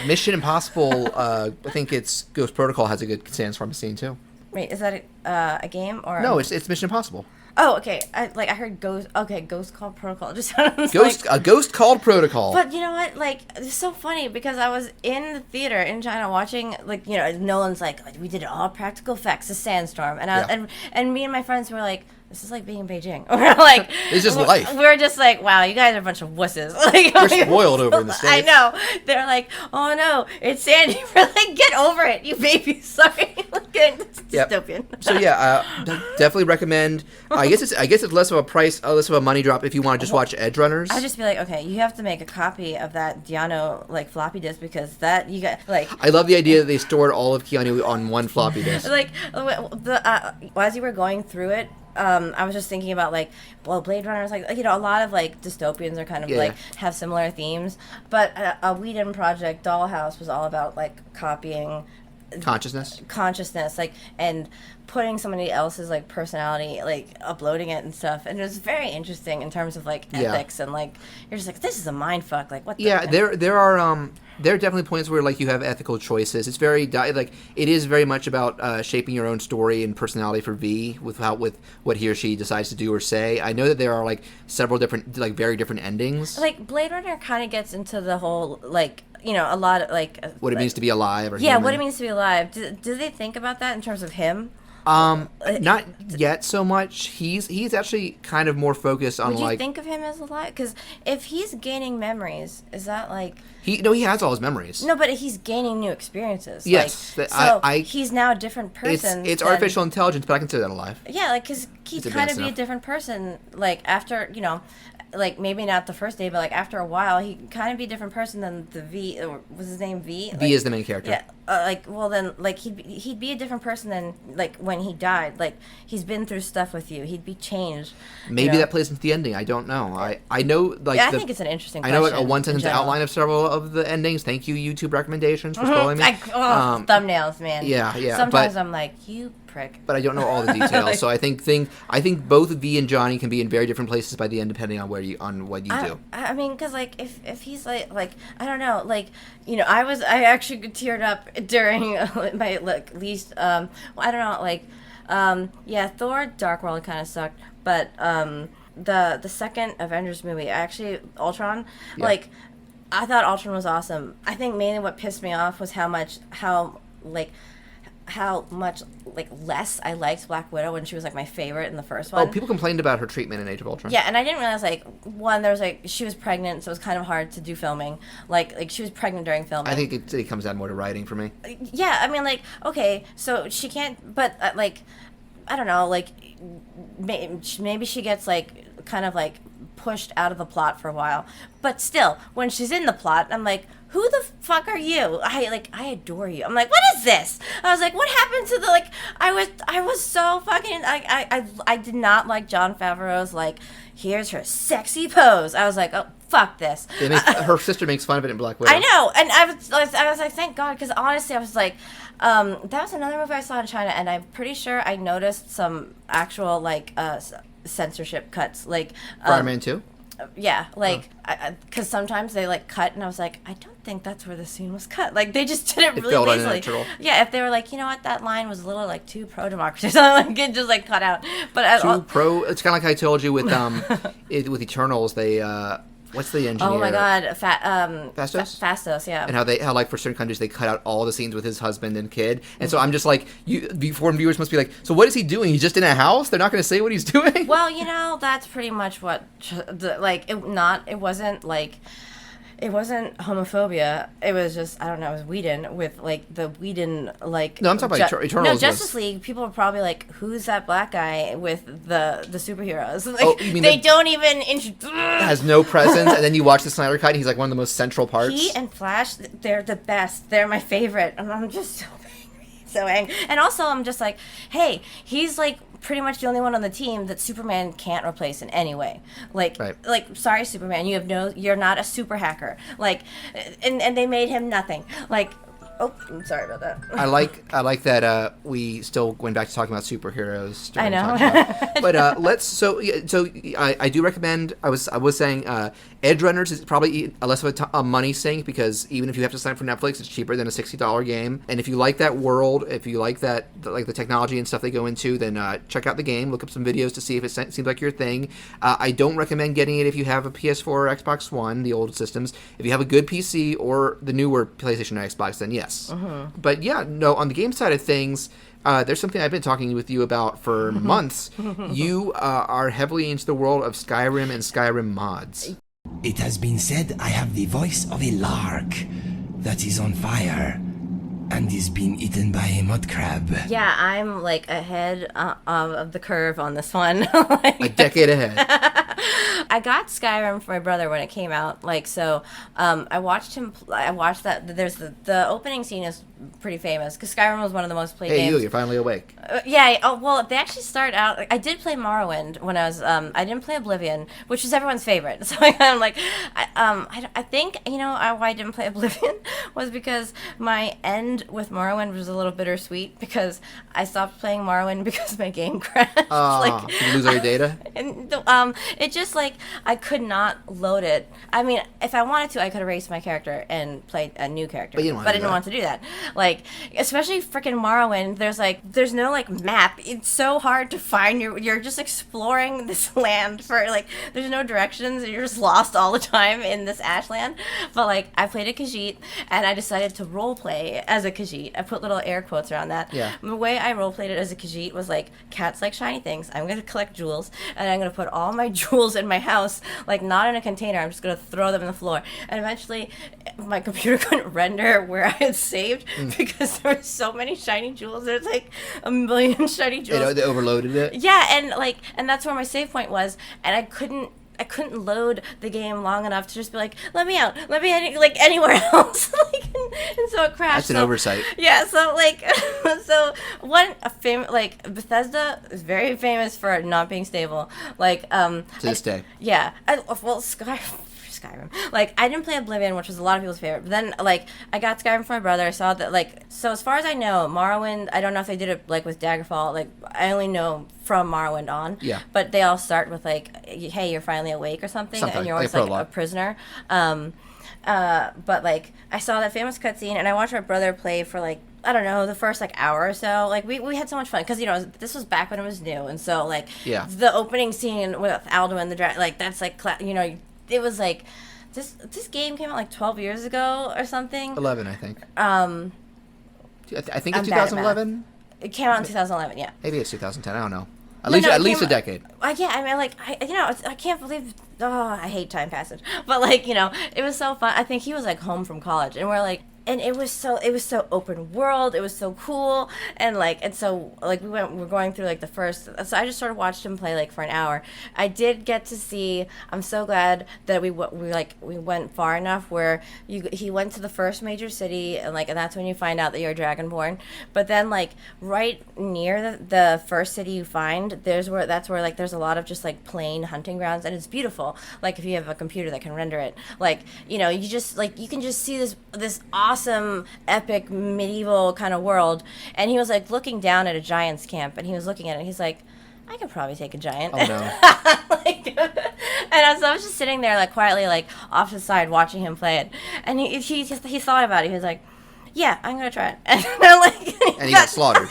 B: Mission Impossible. I think it's Ghost Protocol has a good sandstorm scene too.
A: Wait, is that a game or?
B: No, it's Mission Impossible.
A: Oh, okay. I heard Ghost. Okay, Ghost Called Protocol. Just sounds
B: a Ghost Called Protocol.
A: But you know what? Like, it's so funny because I was in the theater in China watching, like, you know, Nolan's like, we did it all practical effects, a sandstorm, and me and my friends were like, this is like being in Beijing. We're like,
B: it's just life.
A: We're just like, wow, you guys are a bunch of wusses. Like,
B: we're spoiled over in the States.
A: I know. They're like, oh no, it's sandy. We're like, get over it, you baby. Sorry. It's dystopian.
B: So definitely recommend. I guess it's less of a price, less of a money drop if you want to just watch Edgerunners.
A: I'd just be like, okay, you have to make a copy of that Diano like floppy disk because that you got like.
B: I love the idea that they stored all of Keanu on one floppy disk.
A: Like as you were going through it. I was just thinking about like, well, Blade Runner is like you know, a lot of like dystopians are kind of like have similar themes, but a Whedon project, Dollhouse, was all about like copying consciousness, like, and putting somebody else's like personality, like uploading it and stuff, and it was very interesting in terms of like ethics and like you're just like, this is a mind fuck, like what? There are definitely points where like you have ethical choices. It's very like it is very much about shaping your own story and personality for V with what he or she decides to do or say. I know that there are like several different like very different endings. Like Blade Runner kind of gets into the whole like, you know, a lot of like
B: what it means to be alive or
A: human. What it means to be alive. Do they think about that in terms of him?
B: Not yet so much. He's actually kind of more focused on like.
A: Would you think of him as alive? Because if he's gaining memories, is that like
B: he has all his memories.
A: No, but he's gaining new experiences.
B: Yes,
A: like, he's now a different person.
B: It's artificial intelligence, but I consider that alive.
A: Yeah, like because he'd kind of be a different person. Like after like maybe not the first day, but like after a while, he kind of be a different person than the V. Or was his name V?
B: V is the main character.
A: Yeah. Then like he'd be a different person than like when he died. Like he's been through stuff with you. He'd be changed.
B: Maybe that plays into the ending. I don't know. I know like
A: I think it's an interesting question.
B: I know like a one sentence outline of several of the endings. Thank you, YouTube recommendations for spoiling me.
A: Thumbnails, man.
B: Yeah.
A: Sometimes I'm like, you prick.
B: But I don't know all the details. So I think both V and Johnny can be in very different places by the end, depending on what you do.
A: I mean, because like if he's like I don't know, like you know, I actually teared up during my like least I don't know, like Thor Dark World kind of sucked, but the second Avengers movie, actually Ultron, like I thought Ultron was awesome. I think mainly what pissed me off was how much less I liked Black Widow when she was like my favorite in the first one.
B: Oh, people complained about her treatment in Age of Ultron.
A: Yeah, and I didn't realize like one, there was like she was pregnant, so it was kind of hard to do filming. Like she was pregnant during filming.
B: I think it comes down more to writing for me.
A: Yeah, I mean like okay, so she can't, but like I don't know, like maybe she gets like kind of like pushed out of the plot for a while, but still when she's in the plot, I'm like, who the fuck are you? I adore you. I'm like, what is this? I was like, what happened to the like? I was so fucking. I did not like Jon Favreau's like, here's her sexy pose. I was like, oh fuck this.
B: Her sister makes fun of it in Black Widow.
A: I know, and I was like, thank God, because honestly, I was like, that was another movie I saw in China, and I'm pretty sure I noticed some actual like censorship cuts, like
B: Fireman 2.
A: Yeah, like, because sometimes they, like, cut, and I was like, I don't think that's where the scene was cut. Like, they just did it really
B: felt
A: lazily.
B: unnatural.
A: Yeah, if they were like, you know what, that line was a little, like, too pro-democracy or something, like, it just, like, cut out. But
B: it's kind of like I told you with with Eternals, they, what's the engineer?
A: Oh my God,
B: Fastos?
A: Fastos, yeah.
B: And how like for certain countries they cut out all the scenes with his husband and kid, and so I'm just like, foreign viewers must be like, so what is he doing? He's just in a house. They're not going to say what he's doing.
A: Well, you know, that's pretty much what it wasn't like. It wasn't homophobia. It was just, I don't know, it was Whedon with, like, the Whedon, like...
B: No, I'm talking about Eternals.
A: No, Justice League, people were probably like, who's that black guy with the superheroes? Like,
B: oh, you mean
A: they don't even...
B: has no presence, and then you watch the Snyder Cut, and he's, like, one of the most central parts.
A: He and Flash, they're the best. They're my favorite. And I'm just so angry. And also, I'm just like, hey, he's, like, pretty much the only one on the team that Superman can't replace in any way. Like,
B: right.
A: like, sorry, Superman, you're not a super hacker. Like, and they made him nothing. Like, oh, I'm sorry about that.
B: I like that we still went back to talking about superheroes.
A: I know.
B: But let's so I do recommend. I was saying Edgerunners is probably less of a money sink because even if you have to sign up for Netflix, it's cheaper than a $60 game. And if you like that world, if you like that like the technology and stuff they go into, then check out the game. Look up some videos to see if it seems like your thing. I don't recommend getting it if you have a PS4 or Xbox One, the old systems. If you have a good PC or the newer PlayStation or Xbox, then yes. But yeah, no, on the game side of things, there's something I've been talking with you about for months. You are heavily into the world of Skyrim and Skyrim mods.
D: It has been said I have the voice of a lark that is on fire and is being eaten by a mud crab.
A: Yeah, I'm like ahead of the curve on this one.
B: Like, a decade ahead.
A: I got Skyrim for my brother when it came out. Like, so I watched him. I watched that. There's the opening scene is pretty famous because Skyrim was one of the most played games.
B: Hey, you're finally awake.
A: Yeah. Oh, well, they actually start out. I did play Morrowind when I was. I didn't play Oblivion, which is everyone's favorite. So I'm like, I think why I didn't play Oblivion was because my end with Morrowind was a little bittersweet because I stopped playing Morrowind because my game crashed.
B: Did you lose all your data?
A: And it just like I could not load it. I mean, if I wanted to, I could erase my character and play a new character.
B: But I
A: didn't want to do that. Like, especially freaking Morrowind, there's no like map. It's so hard to find you're just exploring this land for like there's no directions. You're just lost all the time in this ashland. But like I played a Khajiit and I decided to role play as a Khajiit. I put little air quotes around that.
B: Yeah.
A: The way I role played it as a Khajiit was like cats like shiny things. I'm gonna collect jewels and I'm gonna put all my jewels in my house, like not in a container. I'm just gonna throw them in the floor. And eventually my computer couldn't render where I had saved because there were so many shiny jewels. There's like a million shiny jewels.
B: They overloaded it.
A: Yeah, and that's where my save point was, and I couldn't load the game long enough to just be like, let me out, let me anywhere else. And so it crashed.
B: That's an oversight.
A: Yeah, so Bethesda is very famous for not being stable. To
B: this day.
A: Yeah. Skyrim. Like, I didn't play Oblivion, which was a lot of people's favorite. But then, like, I got Skyrim for my brother. I saw that, like, so as far as I know, Morrowind, I don't know if they did it, like, with Daggerfall. Like, I only know from Morrowind on.
B: Yeah.
A: But they all start with, like, hey, you're finally awake or something. And you're always, like a prisoner. But, like, I saw that famous cutscene, and I watched my brother play for, like, I don't know, the first, like, hour or so. Like, we had so much fun. Because, this was back when it was new. And so, like, the opening scene with Alduin the Dragon, like, that's, like, it was like this game came out like 12 years ago or something.
B: 11, I think. I think it's 2011.
A: It came out in 2011. Yeah.
B: Maybe it's 2010. I don't know. At least a decade.
A: Yeah, I mean, like, I can't believe. Oh, I hate time passage. But like, it was so fun. I think he was like home from college, and we're like. And it was so open world. It was so cool, and so we're going through like the first. So I just sort of watched him play like for an hour. I did get to see. I'm so glad that we went far enough where he went to the first major city, and that's when you find out that you're Dragonborn. But then like right near the first city you find, that's where like there's a lot of just like plain hunting grounds, and it's beautiful. Like if you have a computer that can render it, you just like you can just see this awesome, epic, medieval kind of world. And he was like looking down at a giant's camp, and he was looking at it, and he's like, I could probably take a giant.
B: Oh no.
A: And so I was just sitting there like quietly like off to the side watching him play it. And he thought about it. He was like, yeah, I'm gonna try it. And
B: he got slaughtered.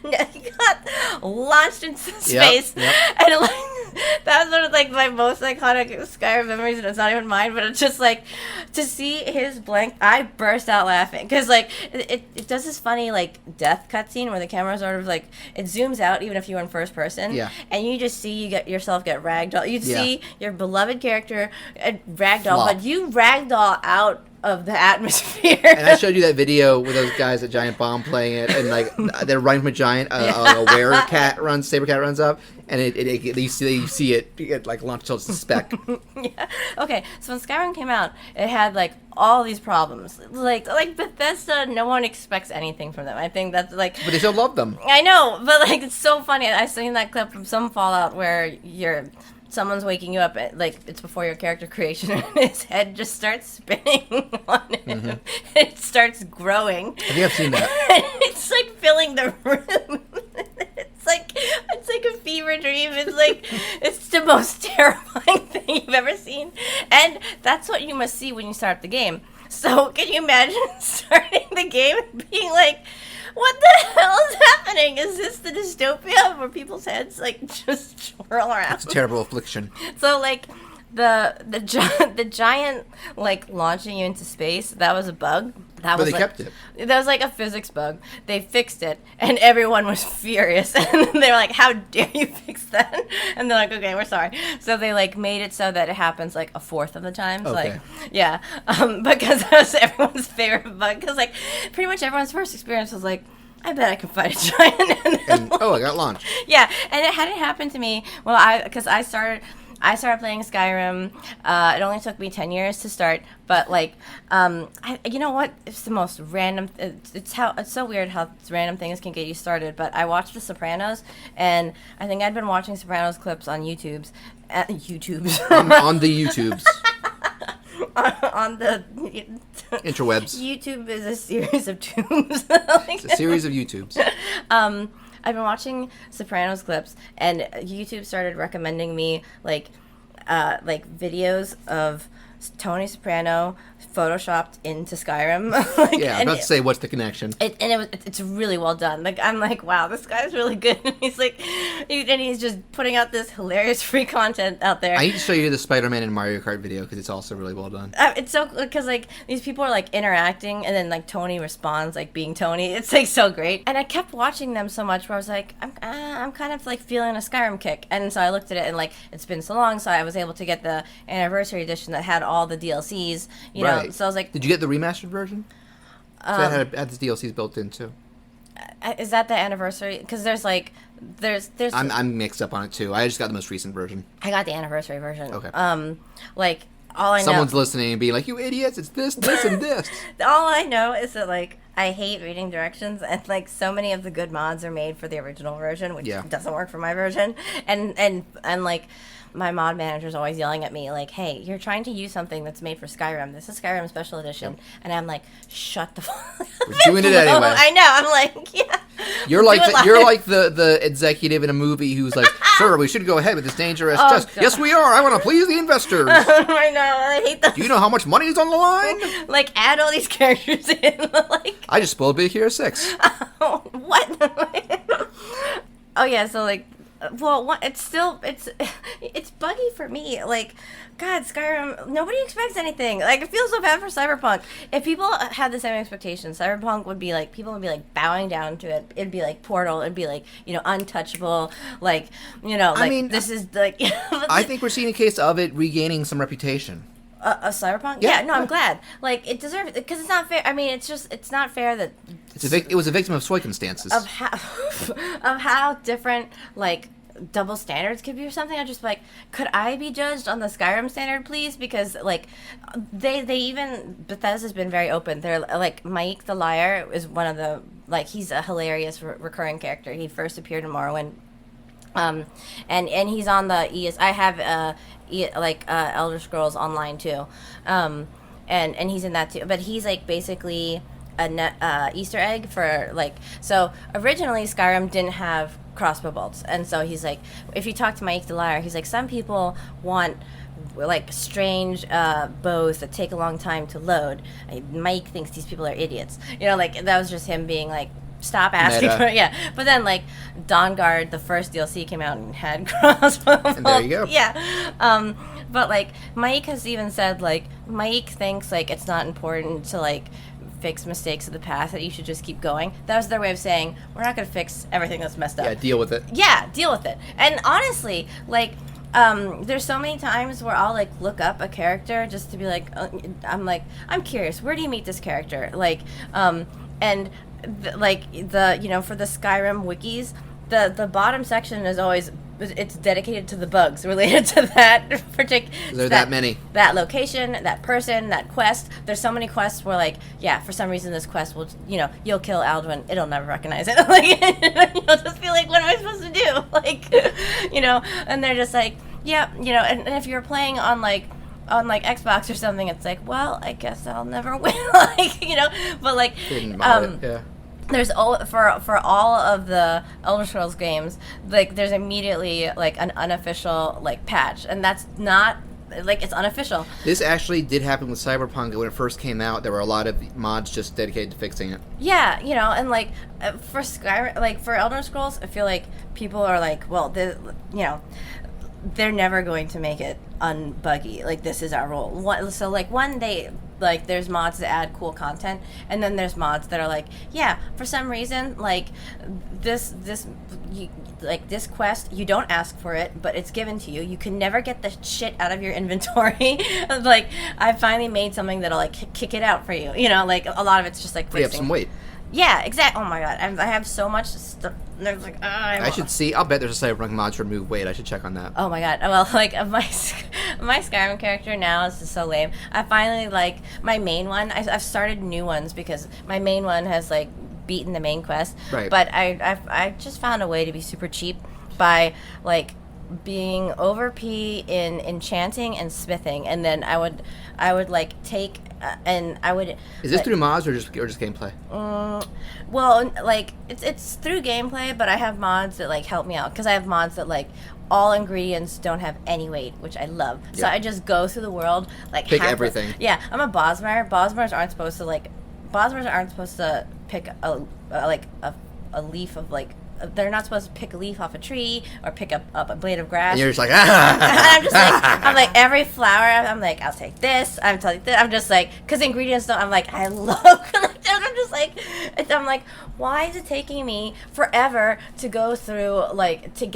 A: He got launched into space.
B: Yep.
A: And That was one of like my most iconic Skyrim memories, and it's not even mine, but it's just like to see his blank. I burst out laughing because like it does this funny like death cutscene where the camera sort of like it zooms out even if you're in first person, and you just see you get yourself get ragdoll. You see your beloved character ragdoll, but you ragdoll out of the atmosphere.
B: And I showed you that video with those guys at Giant Bomb playing it, and like they're running from a giant, a saber cat runs up, and you see it like launch till it's a speck.
A: Yeah. Okay. So when Skyrim came out, it had like all these problems. Like Bethesda, no one expects anything from them. I think that's like.
B: But they still love them.
A: I know, but like it's so funny. I've seen that clip from some Fallout where someone's waking you up at, like it's before your character creation, and his head just starts spinning on him. Mm-hmm. It starts growing.
B: I think I've seen that.
A: It's like filling the room. It's like a fever dream. It's the most terrifying thing you've ever seen, and that's what you must see when you start the game. So can you imagine starting the game and being like, what the hell is happening? Is this the dystopia where people's heads like just swirl around?
B: It's a terrible affliction.
A: So like the giant like launching you into space, that was a bug.
B: But they kept it.
A: That was like a physics bug. They fixed it, and everyone was furious. And they were like, "How dare you fix that?" And they're like, "Okay, we're sorry." So they like made it so that it happens like a fourth of the time. So,
B: okay.
A: Like, yeah, because that was everyone's favorite bug. Because like pretty much everyone's first experience was like, I bet I can fight a giant.
B: And I got launched. Yeah,
A: and it hadn't happened to me. Well, I started playing Skyrim. It only took me 10 years to start, but like, you know what? It's the most random. It's so weird how random things can get you started. But I watched The Sopranos, and I think I'd been watching Sopranos clips on YouTube's. On
B: the YouTubes.
A: on the
B: interwebs.
A: YouTube is a series of tubes.
B: It's a series of YouTubes.
A: I've been watching Sopranos clips, and YouTube started recommending me like videos of Tony Soprano photoshopped into Skyrim.
B: Yeah, I'm about to say, what's the connection?
A: It's really well done. Like I'm like, wow, this guy's really good. And he's like, he's just putting out this hilarious free content out there.
B: I need to show you the Spider-Man and Mario Kart video because it's also really well done.
A: It's so because like these people are like interacting, and then like Tony responds like being Tony. It's like so great. And I kept watching them so much where I was like, I'm kind of like feeling a Skyrim kick. And so I looked at it, and like it's been so long, so I was able to get the anniversary edition that had all the DLCs, you know. So I was like,
B: did you get the remastered version? So that had the DLCs built in too.
A: Is that the anniversary? Because there's
B: I'm mixed up on it too. I just got the most recent version.
A: I got the anniversary version.
B: Okay.
A: Like all I know.
B: Someone's listening and being like, "You idiots! It's this, this, and this."
A: All I know is that like I hate reading directions, and like so many of the good mods are made for the original version, which doesn't work for my version, and like. My mod manager's always yelling at me like, "Hey, you're trying to use something that's made for Skyrim. This is Skyrim Special Edition." Yep. And I'm like, "Shut the fuck up."
B: We're doing it anyway.
A: I know. I'm like, yeah.
B: You're like the executive in a movie who's like, "Sir, we should go ahead with this dangerous test." God. Yes, we are. I want to please the investors.
A: I know. I hate that.
B: Do you know how much money is on the line?
A: Like, add all these characters in. Like,
B: I just spoiled Big Hero 6.
A: What? Oh yeah. So like. Well, it's buggy for me. Like, God, Skyrim, nobody expects anything. Like, it feels so bad for Cyberpunk. If people had the same expectations, Cyberpunk would be like, people would be like bowing down to it. It'd be like Portal. It'd be like, you know, untouchable. Like, you know, like, I mean, this is like.
B: I think we're seeing a case of it regaining some reputation.
A: A Cyberpunk? Yeah, no, I'm glad. Like, it deserves it, because it's not fair. I mean, it's not fair that...
B: It was a victim of circumstances.
A: Of how different, like, double standards could be or something. I'm just like, could I be judged on the Skyrim standard, please? Because, like, they even... Bethesda's been very open. They're, like, Mike the Liar is one of the... Like, he's a hilarious recurring character. He first appeared in Morrowind. And he's on the I have Elder Scrolls Online too, and he's in that too. But he's like basically a Easter egg for like. So originally Skyrim didn't have crossbow bolts, and so he's like, if you talk to Mike the Liar, he's like, some people want like strange bows that take a long time to load. Mike thinks these people are idiots. You know, like that was just him being like stop asking
B: Meta.
A: for it. Yeah, but then like Dawn Guard, the first DLC came out and had crossbow.
B: And there you go.
A: Yeah, but like Mike has even said like Mike thinks like it's not important to like fix mistakes of the past, that you should just keep going. That was their way of saying we're not going to fix everything that's messed up.
B: Yeah, deal with it.
A: Yeah, deal with it. And honestly, like there's so many times where I'll like look up a character just to be like, I'm curious, where do you meet this character? Like, and for the Skyrim wikis, the bottom section is always, it's dedicated to the bugs related to that particular.
B: There that many.
A: That location, that person, that quest. There's so many quests where like, yeah, for some reason this quest will, you'll kill Alduin, it'll never recognize it. Like, you'll just be like, what am I supposed to do? Like, and they're just like, yeah, and if you're playing on Xbox or something, it's like, well, I guess I'll never win. But like,
B: Yeah.
A: There's for all of the Elder Scrolls games, like there's immediately like an unofficial like patch, and that's not like, it's unofficial.
B: This actually did happen with Cyberpunk. When it first came out, there were a lot of mods just dedicated to fixing it.
A: Yeah, and like for Skyrim, like for Elder Scrolls, I feel like people are like, well, they're never going to make it unbuggy. Like, this is our role. So like one day, like there's mods that add cool content, and then there's mods that are like, yeah, for some reason, like this quest, you don't ask for it, but it's given to you. You can never get the shit out of your inventory. Like, I finally made something that'll like kick it out for you. Like a lot of it's just like fixing.
B: You have some weight.
A: Yeah, exactly. Oh my god, I have so much stuff. There's like,
B: I should see. I'll bet there's a Cyberpunk mod to remove weight. I should check on that.
A: Oh my god. Well, like my Skyrim character now is just so lame. I finally like my main one. I've started new ones because my main one has like beaten the main quest.
B: Right.
A: But I just found a way to be super cheap by like being over P in enchanting and smithing, and then I would like take and I would.
B: Is this through mods or just gameplay?
A: Well, like it's through gameplay, but I have mods that like help me out, because I have mods that like all ingredients don't have any weight, which I love. So I just go through the world like
B: pick everything.
A: Yeah, I'm a Bosmer. Bosmers aren't supposed to pick a leaf of like. They're not supposed to pick a leaf off a tree or pick up a blade of grass.
B: And you're just like, ah!
A: I'm like, every flower, I'm like, I'll take this. I'm telling this. I'm just like, because ingredients don't, I'm like, I love, I'm just like, I'm like, why is it taking me forever to go through, like, to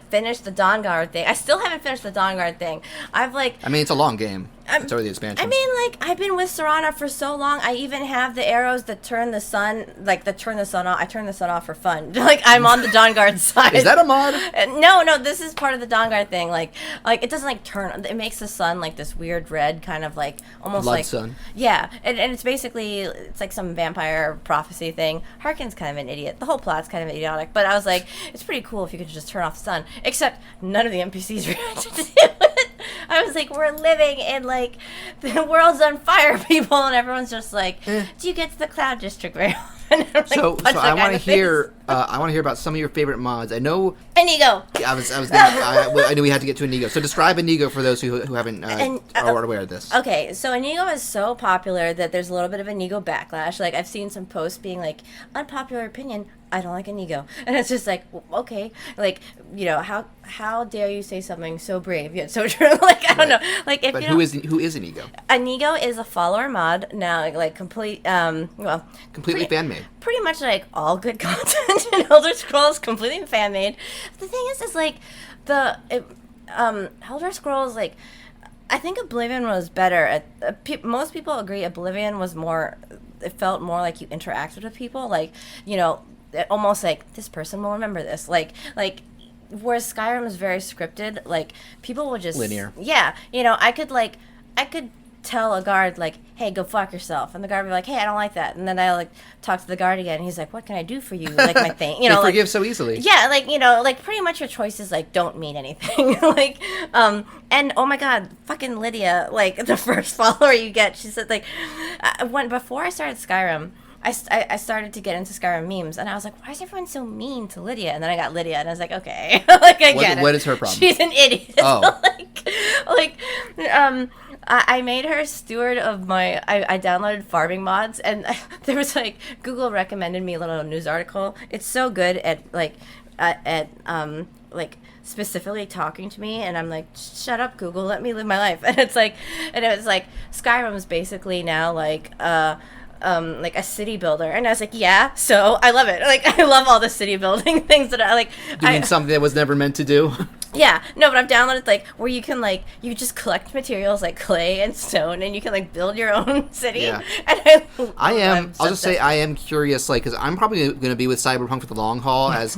A: finish the Dawn Guard thing? I still haven't finished the Dawn Guard thing. I've like,
B: I mean, it's a long game. It's already the expansion.
A: I mean, like, I've been with Serana for so long. I even have the arrows that turn the sun, that turn the sun off. I turn the sun off for fun. Like, I'm on the Dawn Guard side.
B: Is that a mod?
A: No, this is part of the Dawn Guard thing. Like it doesn't like turn. It makes the sun like this weird red, kind of like almost
B: Blood
A: like
B: sun.
A: Yeah, and it's basically, it's like some vampire prophecy thing. Harkin's kind of an idiot. The whole plot's kind of idiotic. But I was like, it's pretty cool if you could just turn off the sun. Except none of the NPCs reacted to it. I was like, we're living in like the world's on fire, people, and everyone's just like, do you get to the Cloud District very often? Like,
B: so I want to hear. I want to hear about some of your favorite mods. I know
A: Inigo.
B: I knew we had to get to Inigo. So describe Inigo for those who haven't are aware of this.
A: Okay, so Inigo is so popular that there's a little bit of Inigo backlash. Like, I've seen some posts being like, unpopular opinion, I don't like Inigo. And it's just like, well, okay, like, how dare you say something so brave yet so true? Like, I don't know. Like, if
B: but
A: you
B: who is Inigo?
A: Inigo is a follower mod now, like complete,
B: completely fan made.
A: Pretty much like all good content in Elder Scrolls, completely fan made. The thing is like Elder Scrolls, like, I think Oblivion was better. Most people agree Oblivion was more. It felt more like you interacted with people, like, almost like this person will remember this, like. Whereas Skyrim is very scripted, like people will just
B: linear.
A: Yeah, I could tell a guard like, hey, go fuck yourself, and the guard would be like, hey, I don't like that, and then I like talk to the guard again, and he's like, what can I do for you? Like my thing,
B: They forgive so easily.
A: Yeah, like like pretty much your choices like don't mean anything. Like, and oh my god, fucking Lydia, like the first follower you get, she said like, before I started Skyrim. I started to get into Skyrim memes, and I was like, why is everyone so mean to Lydia? And then I got Lydia, and I was like, okay. Like, I get it.
B: What is her problem?
A: She's an idiot.
B: Oh.
A: I made her steward of my. I downloaded farming mods, and there was like Google recommended me a little news article. It's so good at like specifically talking to me, and I'm like, shut up, Google, let me live my life. And it was like Skyrim is basically now like a city builder, and I was like, yeah, so I love it. Like, I love all the city building things that I like.
B: Doing something that was never meant to do.
A: Yeah, no, but I've downloaded like where you can like you just collect materials like clay and stone, and you can like build your own city.
B: Yeah.
A: And
B: I'll just say I am curious, like, because I'm probably going to be with Cyberpunk for the long haul as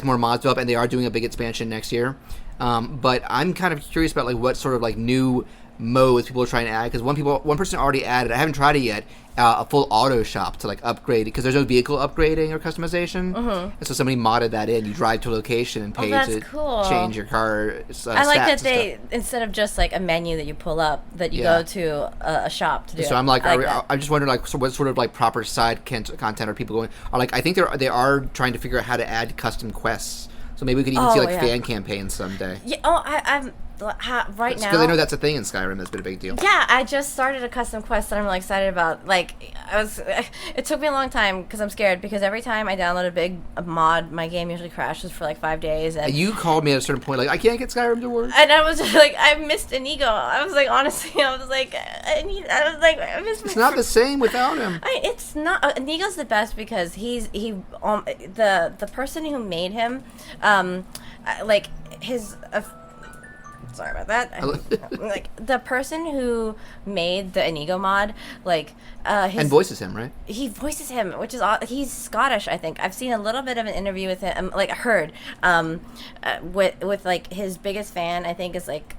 B: more mods develop, and they are doing a big expansion next year. But I'm kind of curious about like what sort of like new modes people are trying to add, because one person already added, I haven't tried it yet, a full auto shop to like upgrade, because there's no vehicle upgrading or customization, and so somebody modded that in. You drive to a location and pay to
A: cool.
B: change your car.
A: I like that they, instead of just like a menu that you pull up, that you go to a shop to do.
B: So I'm like, I'm just wondering like, so what sort of like proper side content are people going? Or like, I think they are trying to figure out how to add custom quests. So maybe we could even see like fan campaigns someday.
A: Yeah. Oh, I'm right now.
B: Because I know that's a thing in Skyrim that's been a big deal.
A: Yeah, I just started a custom quest that I'm really excited about. Like, it took me a long time because I'm scared, because every time I download a mod, my game usually crashes for like 5 days. And
B: you called me at a certain point, like, I can't get Skyrim to work.
A: And I was just like, I missed Inigo. I was like, honestly, I missed.
B: It's not the same without him.
A: It's not. Inigo's the best because the person who made him, like his. Sorry about that. Like, the person who made the Inigo mod, like,
B: and voices him, right?
A: He voices him, which is he's Scottish, I think. I've seen a little bit of an interview with him, like heard, with like his biggest fan, I think, is like.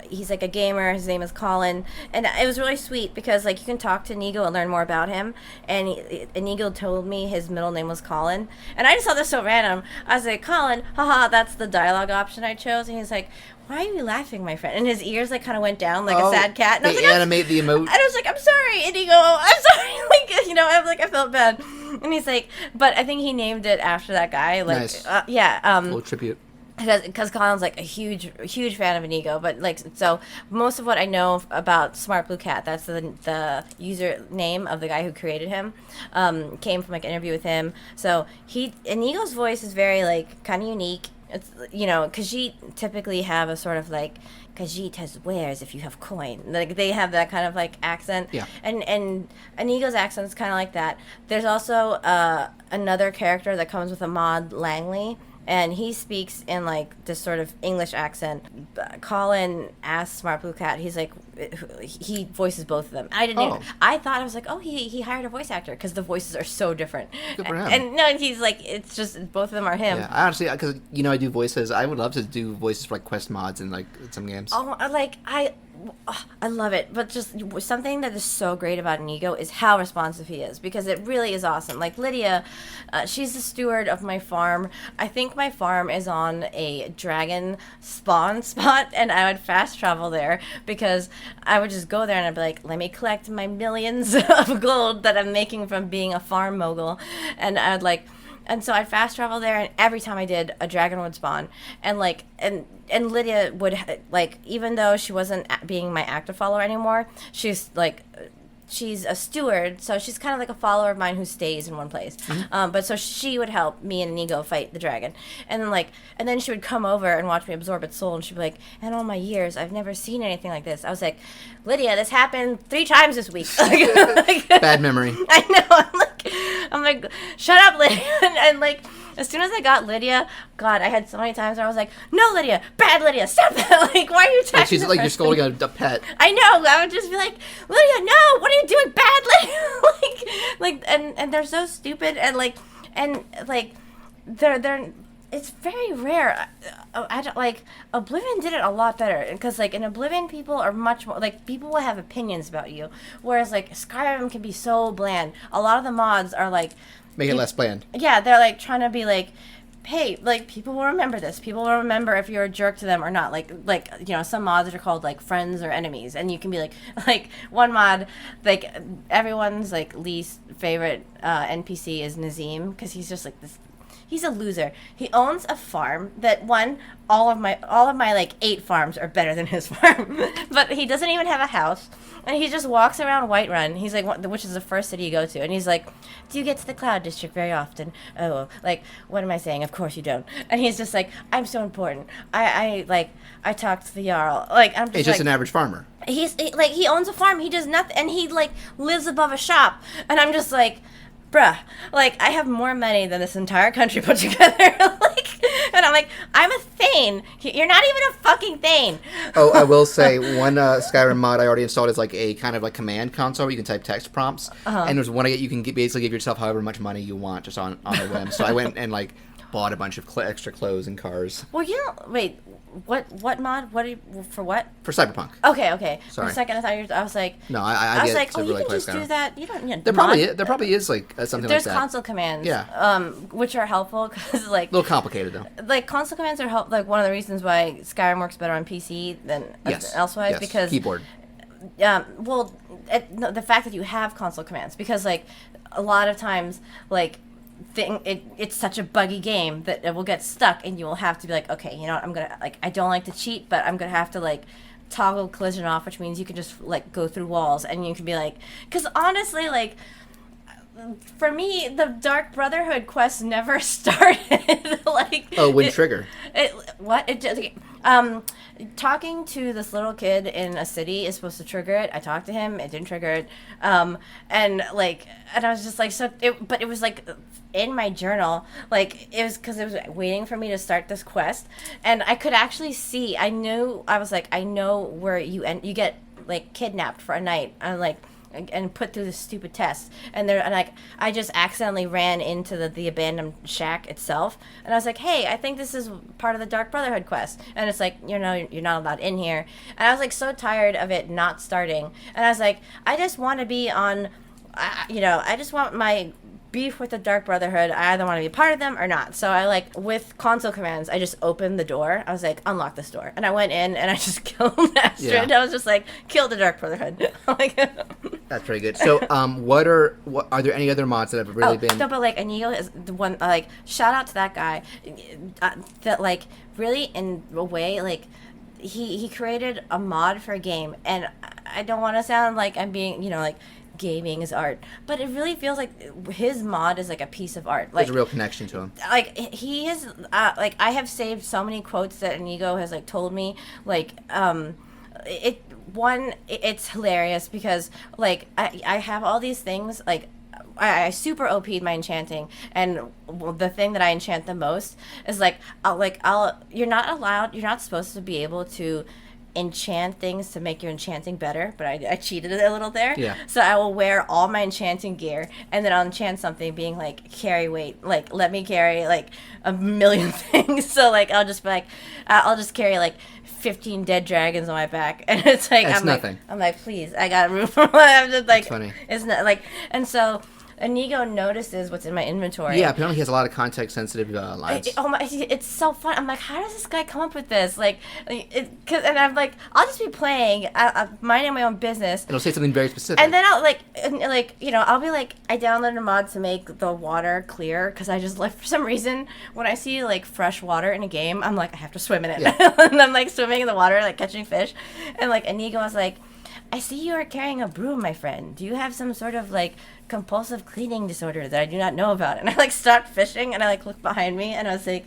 A: He's like a gamer. His name is Colin, and it was really sweet because like you can talk to Inigo and learn more about him. And Inigo told me his middle name was Colin, and I just thought this so random. I was like, Colin, haha, that's the dialogue option I chose. And he's like, why are you laughing, my friend? And his ears like kind of went down like a sad cat. And I was like,
B: animate the emote.
A: And I was like, I'm sorry, Inigo. I'm sorry. Like, you know, I felt bad. And he's like, but I think he named it after that guy. Like,
B: nice.
A: Yeah.
B: Little tribute.
A: Because Colin's like a huge fan of Inigo, but like, so most of what I know about Smart Blue Cat, that's the user name of the guy who created him, came from like an interview with him. So Inigo's voice is very like kind of unique. It's, you know, Khajiit typically have a sort of like, Khajiit has wares if you have coin. Like, they have that kind of like accent.
B: Yeah.
A: And Inigo's accent is kind of like that. There's also another character that comes with a mod, Langley. And he speaks in like this sort of English accent. Colin asked Smart Blue Cat. He's like, he voices both of them. I didn't. Even, I thought, I was like, oh, he hired a voice actor because the voices are so different.
B: Good for him.
A: And no, he's like, it's just both of them are him.
B: Yeah, I honestly, because you know I do voices. I would love to do voices for like quest mods and like some games.
A: Oh, like I love it, but just something that is so great about Inigo is how responsive he is, because it really is awesome. Like Lydia, she's the steward of my farm. I think my farm is on a dragon spawn spot, and I would fast travel there because I would just go there and I'd be like, let me collect my millions of gold that I'm making from being a farm mogul, and I'd like. And so I'd fast travel there, and every time I did, a dragon would spawn. And like, and Lydia would like, even though she wasn't being my active follower anymore, she's like, she's a steward, so she's kind of like a follower of mine who stays in one place. Mm-hmm. But so she would help me and Inigo fight the dragon, and then like, and then she would come over and watch me absorb its soul, and she'd be like, "In all my years, I've never seen anything like this." I was like, "Lydia, this happened 3 times this week."
B: Bad memory.
A: I know. I'm like, shut up, Lydia. And like, as soon as I got Lydia, God, I had so many times where I was like, no, Lydia, bad Lydia, stop that. Like, why are you attacking
B: she's like, you're scolding a pet.
A: I know. I would just be like, Lydia, no, what are you doing, bad Lydia? and they're so stupid, and they're it's very rare. I don't, like, Oblivion did it a lot better, because like in Oblivion, people are much more like, people will have opinions about you, whereas like Skyrim can be so bland. A lot of the mods are like,
B: make it less bland.
A: Yeah, they're like trying to be like, hey, like, people will remember this. People will remember if you're a jerk to them or not. Like you know, some mods are called like friends or enemies, and you can be like one mod, like everyone's like least favorite NPC is Nazim, because he's just like this. he's a loser. He owns a farm that all of my like 8 farms are better than his farm. But he doesn't even have a house. And he just walks around Whiterun. He's like, which is the first city you go to. And he's like, do you get to the Cloud District very often? Oh, like, what am I saying? Of course you don't. And he's just like, I'm so important. I talked to the Jarl. Like, I'm just
B: He's just an average farmer.
A: He owns a farm. He does nothing. And he, like, lives above a shop. And I'm just like, bruh, like, I have more money than this entire country put together. Like, and I'm like, I'm a Thane. You're not even a fucking Thane.
B: Oh, I will say, one Skyrim mod I already installed is like a kind of like command console where you can type text prompts. And there's one you can basically give yourself however much money you want just on a whim. So I went and like bought a bunch of extra clothes and cars.
A: Well, wait, what mod? For what?
B: For Cyberpunk.
A: Okay.
B: Sorry.
A: For a second, I was like...
B: No, I
A: was
B: get
A: like,
B: to really
A: you can
B: play
A: just
B: Skyrim.
A: do that. You don't...
B: There probably is like something like that.
A: There's console commands.
B: Yeah.
A: Which are helpful because, like...
B: A little complicated, though.
A: Like, console commands are like one of the reasons why Skyrim works better on PC than elsewise.
B: Yes.
A: Because...
B: Keyboard.
A: Well, the fact that you have console commands. Because, like, a lot of times, like... it's such a buggy game that it will get stuck and you will have to be like, okay, you know what, I'm gonna, like, I don't like to cheat, but I'm gonna have to, like, toggle collision off, which means you can just, like, go through walls and you can be like, because honestly, like, for me, the Dark Brotherhood quest never started. Like,
B: trigger.
A: Talking to this little kid in a city is supposed to trigger it. I talked to him. It didn't trigger it. And I was just like, but it was like in my journal, like it was because it was waiting for me to start this quest, and I could actually see. I know where you get like kidnapped for a night. I'm like. And put through this stupid test, and I just accidentally ran into the abandoned shack itself, and I was like, hey, I think this is part of the Dark Brotherhood quest, and it's like, you're not allowed in here, and I was like so tired of it not starting, and I was like, I just want to be on, I just want my beef with the Dark Brotherhood. I either want to be part of them or not. So I, like, with console commands, I just opened the door. I was like, unlock this door. And I went in and I just killed Astrid.
B: Yeah.
A: I was just like, kill the Dark Brotherhood. Like,
B: that's pretty good. So, what are there any other mods that have really been?
A: No, but like Inigo is the one. Like, shout out to that guy. That like really in a way like he created a mod for a game, and I don't want to sound like I'm being like. Gaming is art, but it really feels like his mod is like a piece of art. Like,
B: there's a real connection to him.
A: Like, he is like, I have saved so many quotes that Inigo has like told me. Like, it's hilarious because like I have all these things. Like, I super OP'd my enchanting, and the thing that I enchant the most is like you're not supposed to be able to enchant things to make your enchanting better, but I cheated a little there.
B: Yeah.
A: So I will wear all my enchanting gear, and then I'll enchant something being like, carry weight, like let me carry like a million things. So like I'll just be like, I'll just carry like 15 dead dragons on my back, and it's like
B: that's nothing.
A: I'm like, please, I got room for one. I'm just like,
B: that's funny.
A: It's not like, and so Inigo notices what's in my inventory.
B: Yeah, apparently he has a lot of context-sensitive lines.
A: It's so fun. I'm like, how does this guy come up with this? And I'm like, I'll just be playing, minding my own business.
B: It'll say something very specific.
A: And then I'll I'll be like, I downloaded a mod to make the water clear because I just for some reason when I see like fresh water in a game, I'm like, I have to swim in it. Yeah. And I'm like swimming in the water, like catching fish, and like Inigo was like, I see you are carrying a broom, my friend. Do you have some sort of like compulsive cleaning disorder that I do not know about? And I like stopped fishing and I like looked behind me and I was like,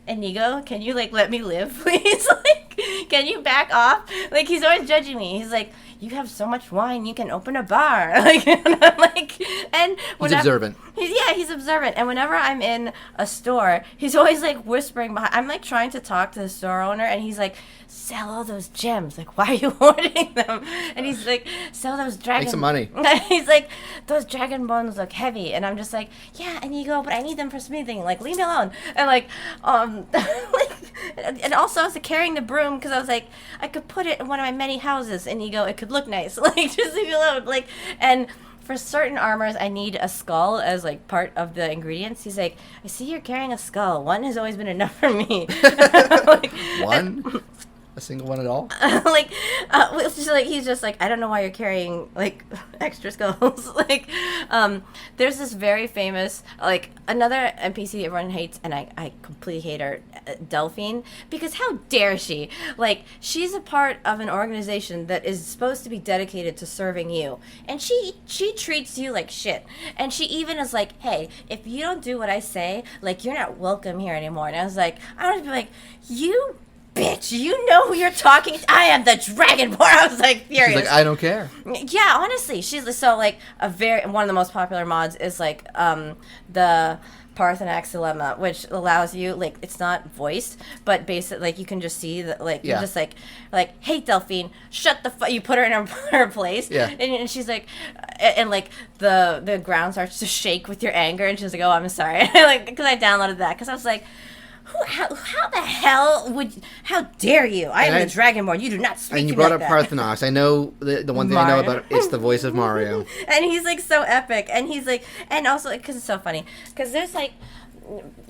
A: Inigo, can you like let me live, please? Like, can you back off? Like, he's always judging me. He's like, you have so much wine, you can open a bar. Like, and I'm like, and
B: he's observant.
A: He's observant. And whenever I'm in a store, he's always like whispering behind. I'm like trying to talk to the store owner, and he's like, sell all those gems. Like, why are you hoarding them? And he's like, sell those dragon.
B: Make some money.
A: He's like, those dragon bones look heavy. And I'm just like, yeah, Inigo, but I need them for smithing. Like, leave me alone. And like, and also I was carrying the broom because I was like, I could put it in one of my many houses, Inigo. It could look nice. Like, just leave me alone. Like, and for certain armors, I need a skull as like part of the ingredients. He's like, I see you're carrying a skull. One has always been enough for me. Like,
B: one? a single one at all.
A: It's just like he's just like, I don't know why you're carrying like extra skulls. There's this very famous another NPC everyone hates, and I completely hate her, Delphine, because how dare she? Like, she's a part of an organization that is supposed to be dedicated to serving you, and she treats you like shit. And she even is like, hey, if you don't do what I say, like, you're not welcome here anymore. And I was like, I would be like, you bitch, you know who you're talking to? I am the Dragonborn. I was like furious.
B: She's like, I don't care.
A: Yeah, honestly, she's so like one of the most popular mods is like the Parthenax dilemma, which allows you, like, it's not voiced, but basically, like, you can just see that, like, you're just like, hey, Delphine, shut the fuck. You put her in her place, and she's like, and like the ground starts to shake with your anger, and she's like, oh, I'm sorry, like, because I downloaded that because I was like, how the hell how dare you? I am the Dragonborn. You do not speak to me.
B: And you brought
A: like
B: up
A: that.
B: Parthenos. I know the one thing I know about it's the voice of Mario.
A: And he's like so epic. And he's like, and also because it's so funny. Because there's like,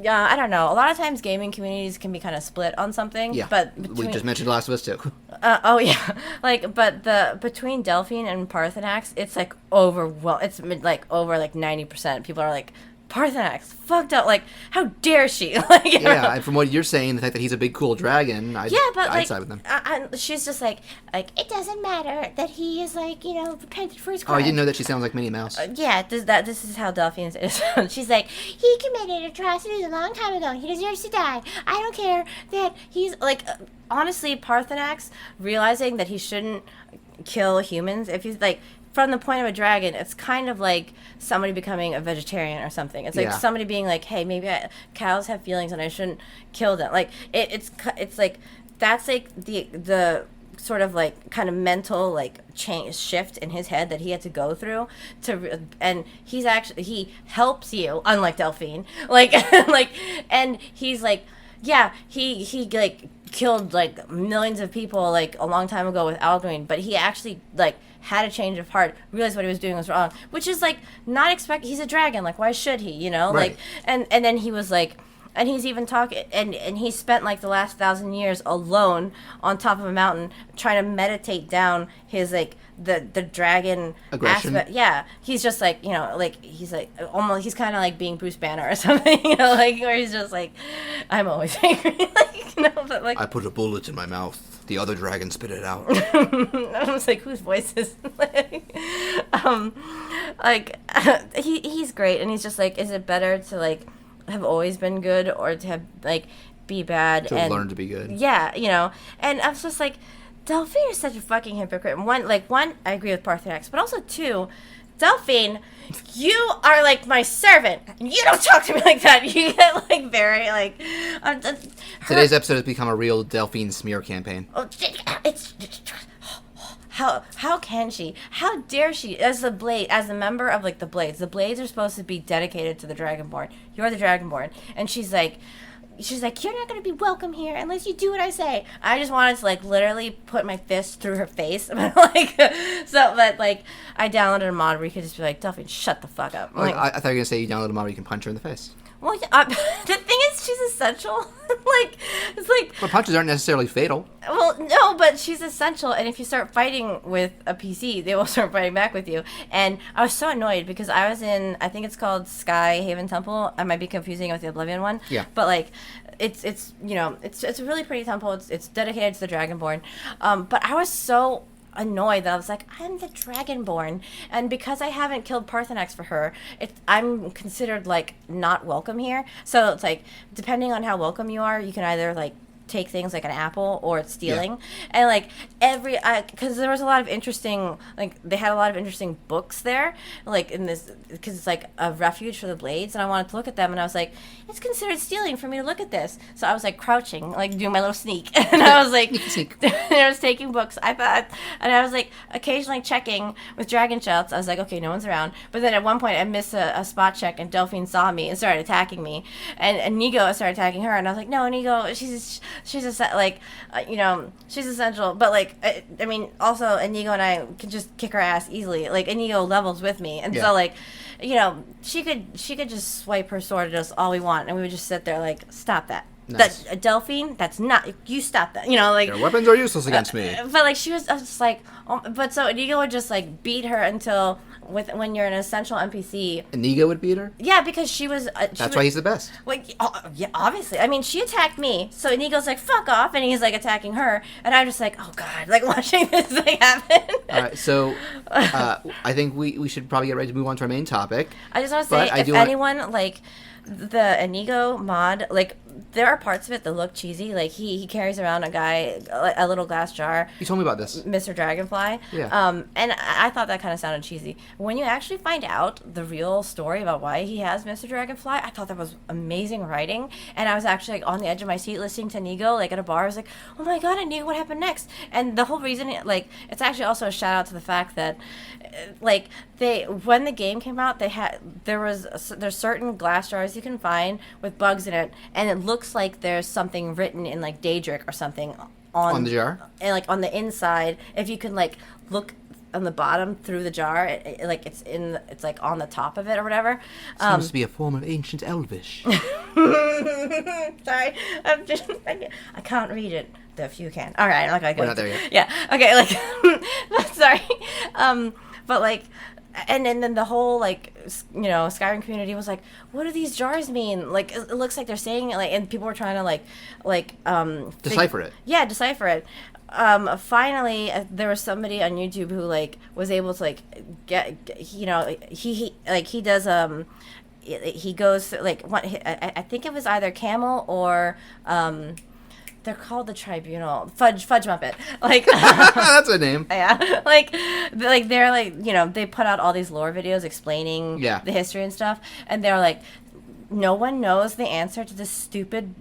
A: I don't know. A lot of times gaming communities can be kind of split on something. Yeah. But
B: we just mentioned Last of Us 2.
A: Oh yeah. But between Delphine and Parthenax, it's like it's like over like 90%. People are like, Parthenax, fucked up. Like, how dare she?
B: And from what you're saying, the fact that he's a big cool dragon, I'd side with them.
A: She's just like it doesn't matter that he is like, repented for his crime.
B: Oh, you didn't know that she sounds like Minnie Mouse?
A: This is how Delphine is. She's like, he committed atrocities a long time ago. He deserves to die. I don't care that he's like, honestly, Parthenax realizing that he shouldn't kill humans if he's like. From the point of a dragon, it's kind of like somebody becoming a vegetarian or something. It's like somebody being like, hey, maybe cows have feelings and I shouldn't kill them. Like, it's like, that's like the sort of like kind of mental like change shift in his head that he had to go through and he helps you, unlike Delphine, and he's like, yeah, he like killed like millions of people like a long time ago with Alduin, but he actually like had a change of heart, realized what he was doing was wrong, which is like not expect. He's a dragon, like why should he,
B: Right.
A: like, and then he was like, and he's even talking, and he spent like the last 1,000 years alone on top of a mountain trying to meditate down his like the dragon
B: aggression.
A: Aspect. Yeah, he's just like, like he's like almost, he's kind of like being Bruce Banner or something, like where he's just like, I'm always angry, but like
B: I put a bullet in my mouth. The other dragon spit it out.
A: I was like, whose voice is he's great, and he's just like, is it better to like have always been good or to have like be bad
B: and learn to be good?
A: Yeah, and I was just like, Delphine is such a fucking hypocrite. One, I agree with Parthenax, but also two, Delphine, you are like my servant. You don't talk to me like that. You get like very like.
B: Today's episode has become a real Delphine smear campaign.
A: It's how can she? How dare she? As a member of like the Blades. The Blades are supposed to be dedicated to the Dragonborn. You're the Dragonborn, and she's like, you're not going to be welcome here unless you do what I say. I just wanted to like literally put my fist through her face, but I downloaded a mod where you could just be like, Delphine, shut the fuck up.
B: I thought you were going to say you downloaded a mod where you can punch her in the face.
A: Well, the thing is, she's essential. It's like...
B: But punches aren't necessarily fatal.
A: Well, no, but she's essential, and if you start fighting with a PC, they will start fighting back with you. And I was so annoyed, because I was in, I think it's called Sky Haven Temple. I might be confusing it with the Oblivion one.
B: Yeah.
A: But, like, it's a really pretty temple. It's dedicated to the Dragonborn. But I was so annoyed that I was like, I'm the Dragonborn, and because I haven't killed Parthenax for her, I'm considered like not welcome here. So it's like, depending on how welcome you are, you can either like take things like an apple or it's stealing. Yeah. And like because there was a lot of interesting, like they had a lot of interesting books there, like in this, because it's like a refuge for the Blades, and I wanted to look at them, and I was like, it's considered stealing for me to look at this. So I was like crouching, like doing my little sneak, and I was like and I was taking books, I thought, and I was like occasionally checking with dragon shouts. I was like, okay, no one's around. But then at one point I missed a spot check, and Delphine saw me and started attacking me, and Inigo started attacking her, and I was like, no, Inigo, she's she's essential, but like I mean, also Inigo and I could just kick her ass easily. Like Inigo levels with me, and so like, she could just swipe her sword at us all we want, and we would just sit there like, stop that.
B: Nice.
A: That Delphine, that's not, you stop that, you know, like.
B: Their weapons are useless against me.
A: But like I was just like, but so Inigo would just like beat her until when you're an essential NPC.
B: Inigo would beat her?
A: Yeah, because she was.
B: That's why he's the best.
A: Like, yeah, obviously. I mean, she attacked me, so Inigo's like, fuck off, and he's like attacking her, and I'm just like, oh god, like watching this thing happen.
B: All right, so I think we should probably get ready to move on to our main topic.
A: I just want to say, if anyone like the Inigo mod, like there are parts of it that look cheesy. Like he carries around a little glass jar.
B: You told me about this.
A: Mr. Dragonfly.
B: Yeah.
A: And I thought that kind of sounded cheesy. When you actually find out the real story about why he has Mr. Dragonfly, I thought that was amazing writing. And I was actually like on the edge of my seat listening to Inigo, like at a bar. I was like, oh my god, Inigo, what happened next? And the whole reason, like, it's actually also a shout out to the fact that, like, when the game came out, there's certain glass jars you can find with bugs in it, and it looks like there's something written in like Daedric or something on
B: the jar,
A: and like on the inside. If you can like look on the bottom through the jar, it's like on the top of it or whatever.
B: Seems to be a form of ancient Elvish.
A: Sorry, I can't read it. If you can, all right. Like,
B: we're not there yet.
A: Yeah. Okay. Like, sorry. But like. And then the whole, like, you know, Skyrim community was like, what do these jars mean? Like, it looks like they're saying it, like, and people were trying to,
B: decipher it.
A: Yeah, decipher it. Finally, there was somebody on YouTube who, like, was able to, like, get you know, he does, he goes, like, I think it was either Camel or, they're called the Tribunal. Fudge Muppet. Like
B: that's a name.
A: Yeah. Like they're like, you know, they put out all these lore videos explaining the history and stuff, and they're like, no one knows the answer to these stupid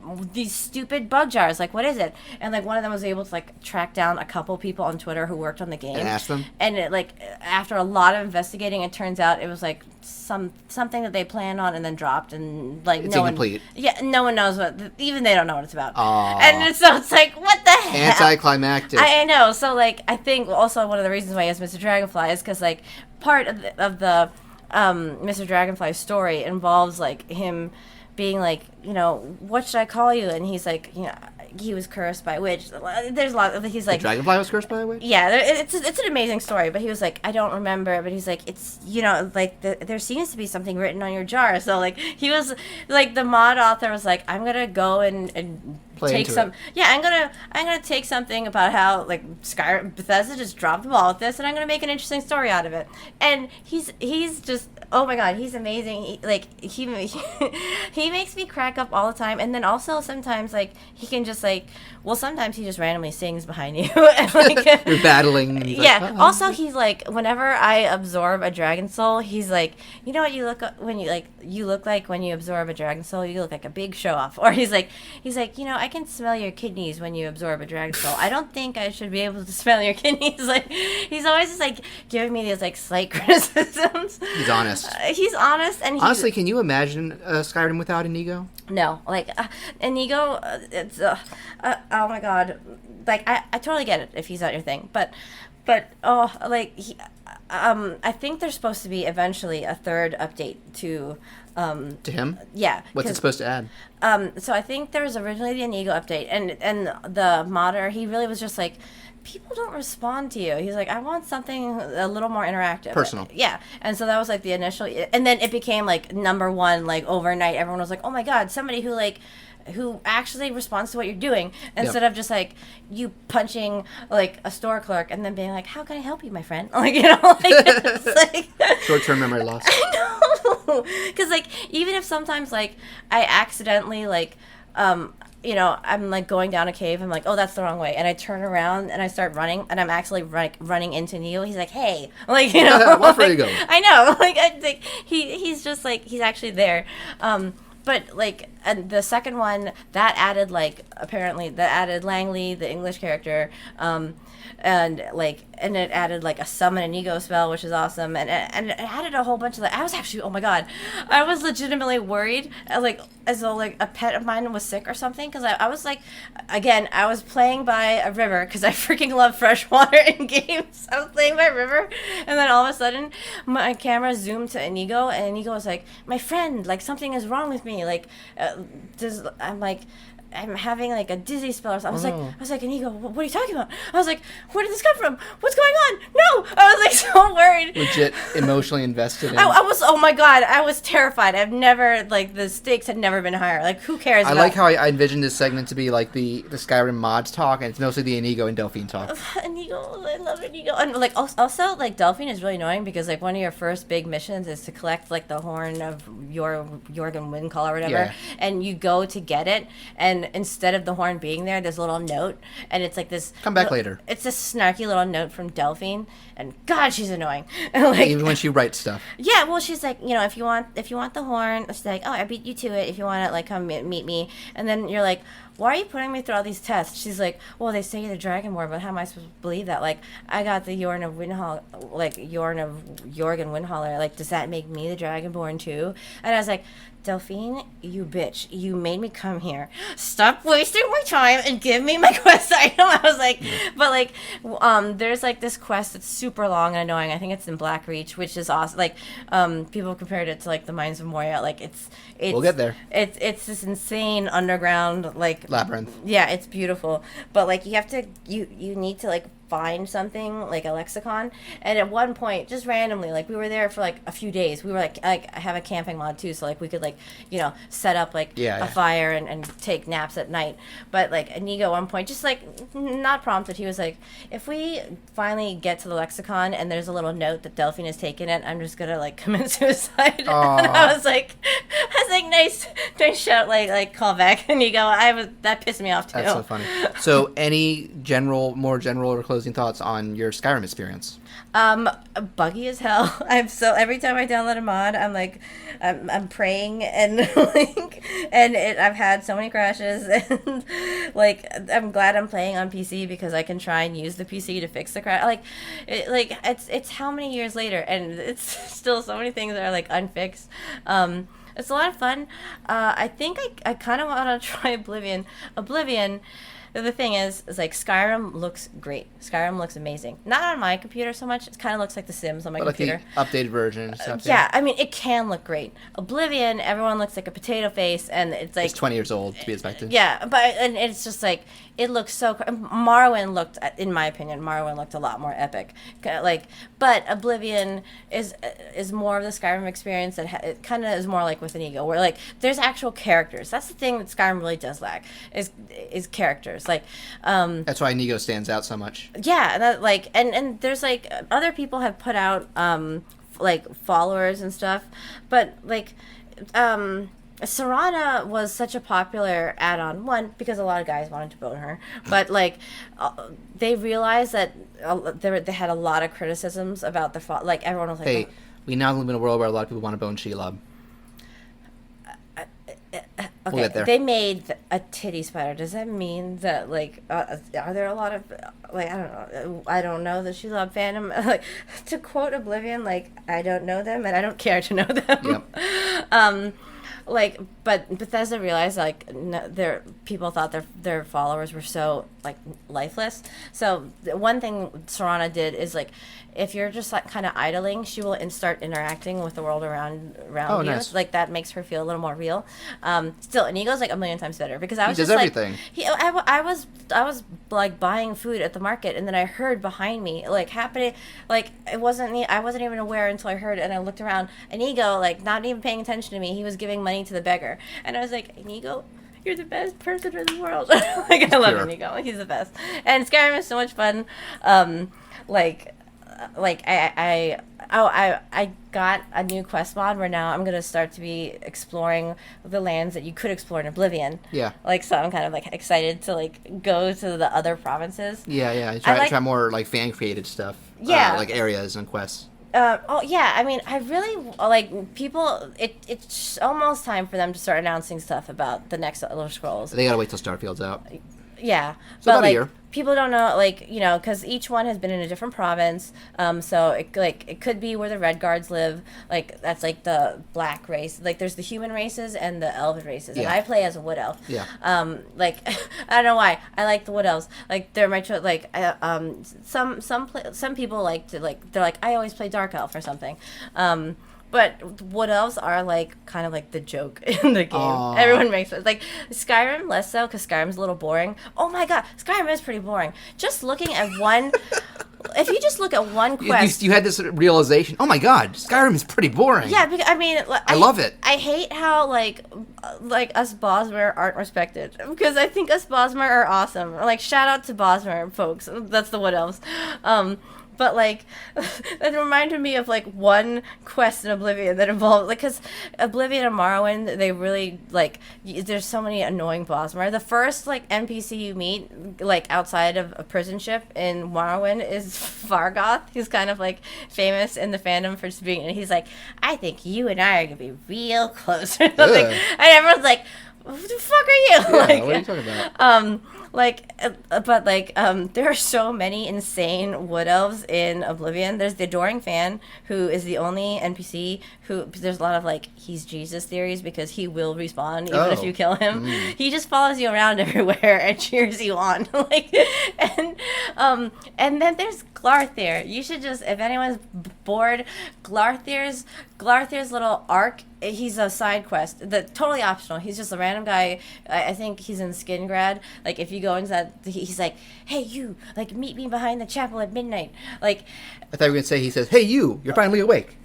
A: bug jars. Like, what is it? And like one of them was able to like track down a couple people on Twitter who worked on the game
B: and ask them.
A: And it, like, after a lot of investigating, it turns out it was like something that they planned on and then dropped, and like
B: it's
A: no
B: incomplete.
A: No one knows even they don't know what it's about.
B: Aww.
A: And so it's like, what the hell?
B: Anticlimactic.
A: I know. So like, I think also one of the reasons why he has Mr. Dragonfly is because like part of the Mr. Dragonfly's story involves like him being like, you know, what should I call you? And he's like, you know, he was cursed by a witch. There's a lot of, he's like,
B: the Dragonfly was cursed by a witch?
A: Yeah, it's an amazing story, but he was like, I don't remember, but he's like, it's, you know, like there seems to be something written on your jar. So like he was like, the mod author was like, I'm gonna go and take some. Yeah, I'm gonna take something about how like Skyrim Bethesda just dropped the ball with this, and I'm gonna make an interesting story out of it. And he's just, oh my god, he's amazing. He makes me crack up all the time. And then also sometimes like he can just like, well, sometimes he just randomly sings behind you. And, like,
B: you're battling. And
A: yeah.
B: like,
A: Also, he's like, whenever I absorb a dragon soul, he's like, you know what you look like when you absorb a dragon soul? You look like a big show off. Or he's like, you know, I can smell your kidneys when you absorb a dragon soul. I don't think I should be able to smell your kidneys. Like, he's always just like giving me these like slight criticisms.
B: He's honest.
A: He's honest, and
B: honestly, can you imagine Skyrim without Inigo?
A: No, like Inigo, it's oh my god, like I totally get it if he's not your thing, but oh, like I think there's supposed to be eventually a third update to
B: him.
A: Yeah.
B: What's it supposed to add?
A: So I think there was originally the Inigo update, and the modder, he really was just like, people don't respond to you. He's like, I want something a little more interactive.
B: Personal.
A: Yeah. And so that was like the initial, and then it became like number one, like overnight. Everyone was like, oh my God, somebody who actually responds to what you're doing, instead of just like you punching like a store clerk and then being like, how can I help you, my friend? Like, you know, like, it's like
B: short-term memory loss.
A: I know. Because like, even if sometimes like I accidentally like, you know, I'm like going down a cave. I'm like, oh, that's the wrong way, and I turn around and I start running, and I'm actually running into Neil. He's like, hey, like, you know,
B: where you go?
A: I know, like he's just like, he's actually there. But like, and the second one that added Langley, the English character, and it added like a summon Inigo spell, which is awesome, and it added a whole bunch of I was actually, oh my god, I was legitimately worried, like as though like a pet of mine was sick or something, because I was like, again, I was playing by a river because I freaking love fresh water in games. I was playing by a river, and then all of a sudden my camera zoomed to Inigo, and Inigo was like, my friend, like something is wrong with me, like I'm like, I'm having like a dizzy spell or something. I was like, Inigo, what are you talking about? I was like, where did this come from? What's going on? No! I was like so worried.
B: Legit emotionally invested in.
A: I was, oh my god, I was terrified. I've never, like, the stakes had never been higher. Like, who cares
B: I like how I envisioned this segment to be like the Skyrim mods talk, and it's mostly the Inigo and Delphine talk.
A: Inigo, I love Inigo. And, like, also, like, Delphine is really annoying because, like, one of your first big missions is to collect, like, the horn of Jorgen Windcall or whatever.
B: Yeah.
A: And you go to get it, and instead of the horn being there, there's a little note, and it's like this...
B: Come back later.
A: It's this snarky little note from Delphine, and God, she's annoying. Like,
B: even when she writes stuff.
A: Yeah, well, she's like, you know, if you want the horn, she's like, oh, I beat you to it. If you want it, like, come meet me. And then you're like, why are you putting me through all these tests? She's like, well, they say you're the Dragonborn, but how am I supposed to believe that? Like, I got the Jorn of Jorgen Windhaller. Like, does that make me the Dragonborn too? And I was like, Delphine, you bitch, you made me come here. Stop wasting my time and give me my quest item. I was like, but like, there's like this quest that's super long and annoying. I think it's in Blackreach, which is awesome. Like, people compared it to like the Mines of Moria. Like, it's
B: we'll get there.
A: It's this insane underground like
B: labyrinth.
A: Yeah, it's beautiful. But like, you have to you need to like find something like a lexicon, and at one point just randomly, like, we were there for like a few days. We were like I have a camping mod too, so like we could like, you know, set up like a fire and take naps at night. But like Inigo at one point, just like not prompted, he was like, if we finally get to the lexicon and there's a little note that Delphine has taken it, I'm just gonna like commit suicide. And I was like nice shout, like call back. Inigo, that pissed me off too.
B: That's so funny. So any more general or closing thoughts on your Skyrim experience?
A: Buggy as hell. Every time I download a mod, I'm like, I'm praying and like, I've had so many crashes, and like, I'm glad I'm playing on PC because I can try and use the PC to fix the crash. Like, it's how many years later, and it's still so many things that are like unfixed. It's a lot of fun. I think I kind of want to try Oblivion. The thing is like, Skyrim looks great. Skyrim looks amazing. Not on my computer so much. It kind of looks like The Sims on my computer.
B: Like the updated version and stuff.
A: Yeah, I mean, it can look great. Oblivion, everyone looks like a potato face, and it's like...
B: It's 20 years old, to be expected.
A: Yeah, and it's just like, it looks so... Morrowind looked, in my opinion, a lot more epic. Like, but Oblivion is more of the Skyrim experience that it kind of is more like with Inigo, where like, there's actual characters. That's the thing that Skyrim really does lack, is characters. Like,
B: that's why Inigo stands out so much.
A: Yeah, that like, and there's like, other people have put out like followers and stuff, but like, Serana was such a popular add-on, one because a lot of guys wanted to bone her, but like, they realized that they had a lot of criticisms about the like, everyone was like,
B: hey, we now live in a world where a lot of people want to bone Shelob.
A: Okay,
B: we'll get there.
A: They made a titty spider. Does that mean that, like, are there a lot of, like, I don't know the Shelob fandom. Like, to quote Oblivion, like, I don't know them and I don't care to know them. Yep. Like, but Bethesda realized, like, their people thought their followers were so, like, lifeless. So the one thing Serana did is, like, if you're just like kind of idling, she will start interacting with the world around you. Nice. Like, that makes her feel a little more real. Still, Inigo's like a million times better because I was just
B: everything.
A: Like, I was like buying food at the market, and then I heard behind me like happening, like I wasn't even aware until I heard it, and I looked around. Inigo, like, not even paying attention to me, he was giving money to the beggar, and I was like, Inigo, you're the best person in the world. Like, I love Inigo. He's the best. And Skyrim is so much fun. I got a new quest mod where now I'm gonna start to be exploring the lands that you could explore in Oblivion.
B: Yeah.
A: Like, so I'm kind of like excited to like go to the other provinces.
B: Yeah. Try more like fan created stuff.
A: Yeah.
B: Like areas and quests.
A: I mean, I really like people. It's almost time for them to start announcing stuff about the next Elder Scrolls.
B: They gotta wait till Starfield's out.
A: Yeah,
B: so
A: but like,
B: a year.
A: People don't know, like, you know, because each one has been in a different province. So it could be where the Red Guards live. Like, that's like the black race. Like, there's the human races and the elven races, and I play as a wood elf.
B: Yeah.
A: Like, I don't know why I like the wood elves. Like, they're my some people like to, like, they're like, I always play dark elf or something. But But wood elves are like kind of like the joke in the game.
B: Aw.
A: Everyone makes it like Skyrim less so because Skyrim's a little boring. Oh my god, Skyrim is pretty boring. Just looking at one. If you just look at one quest,
B: You had this realization. Oh my god, Skyrim is pretty boring.
A: yeah, because, I mean,
B: I love it.
A: I hate how like us Bosmer aren't respected because I think us Bosmer are awesome. Like shout out to Bosmer folks. That's the Wood Elves. But like, it reminded me of like one quest in Oblivion that involved like because Oblivion and Morrowind, they really like. There's so many annoying Bosmer. The first like NPC you meet like outside of a prison ship in Morrowind is Fargoth. He's kind of like famous in the fandom for just being. And he's like, I think you and I are gonna be real close or something.
B: Ugh.
A: And everyone's like, who the fuck are you?
B: Yeah,
A: like,
B: what are you talking about?
A: There are so many insane wood elves in Oblivion. There's the Adoring Fan, who is the only NPC who there's a lot of like he's Jesus theories because he will respawn even if you kill him. He just follows you around everywhere and cheers you on. And then there's Glarthir. You should just if anyone's bored, Glarthir's little arc. He's a side quest. Totally optional. He's just a random guy. I think he's in Skin Grad. Like if you go into that, he's like, "Hey you, like meet me behind the chapel at midnight." Like,
B: I thought you were gonna say he says, "Hey you, you're finally awake."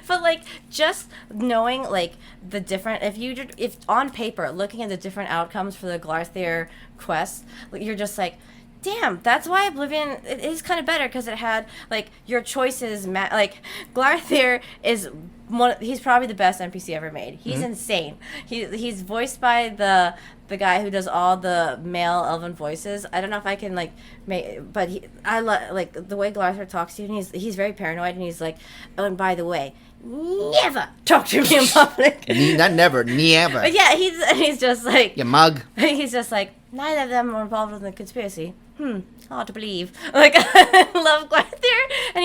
A: but like just knowing like the different. If on paper looking at the different outcomes for the Glarthir quest, you're just like. Damn, that's why Oblivion it is kind of better because it had like your choices. Like Glarthir is he's probably the best NPC ever made. He's insane. He's voiced by the guy who does all the male elven voices. I don't know if I can like make, but I like the way Glarthir talks to you, and he's very paranoid, and he's like, oh, and by the way. Never talk to me in public.
B: Not never, never.
A: But yeah, he's just like
B: You mug.
A: He's just like neither of them were involved in the conspiracy. Hard to believe. Like I love Glarthir, and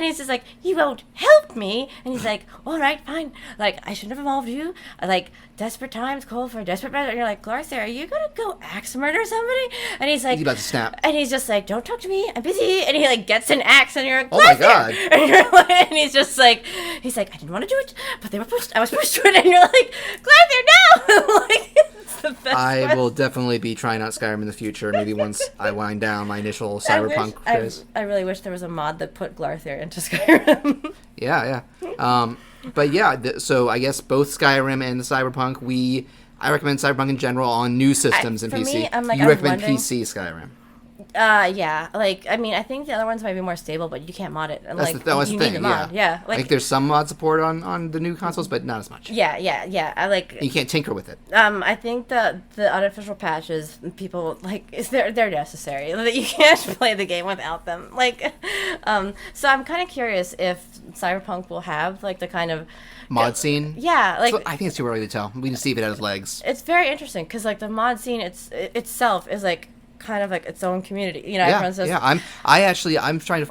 A: he's just like you won't help me, and he's like all right, fine. Like I shouldn't have involved you. Like desperate times call for a desperate measure. And you're like Glarthir, are you gonna go axe murder somebody? And he's like
B: He's about to snap.
A: And he's just like don't talk to me, I'm busy. And he like gets an axe, and you're like
B: Oh my
A: Glarthir!
B: God.
A: And you're like, and he's just like he's like I didn't want to do it, but they were pushed. I was pushed to it, and you're like Glarthir, no. Like it's the best.
B: I will definitely be trying out Skyrim in the future. Maybe once I wind down my initial Cyberpunk craze.
A: I really wish there was a mod that put Glarthir into Skyrim.
B: Yeah. But yeah, so I guess both Skyrim and the Cyberpunk, I recommend Cyberpunk in general on new systems and
A: for
B: PC.
A: me, I'm
B: recommend
A: wondering-
B: PC Skyrim.
A: Yeah. Like, I mean, I think the other ones might be more stable, but you can't mod it. And,
B: That's
A: like,
B: the
A: you
B: thing.
A: need a mod. Yeah.
B: I
A: Like,
B: think there's some mod support on the new consoles, but not as much.
A: yeah. I like.
B: You can't tinker with it.
A: I think the unofficial patches, people like, they're necessary. You can't play the game without them. Like, so I'm kind of curious if Cyberpunk will have like the kind of
B: Mod scene.
A: Yeah, like
B: So I think it's too early to tell. We need to see if it has legs.
A: it's very interesting because like the mod scene itself is like kind of like its own community. You know, everyone's just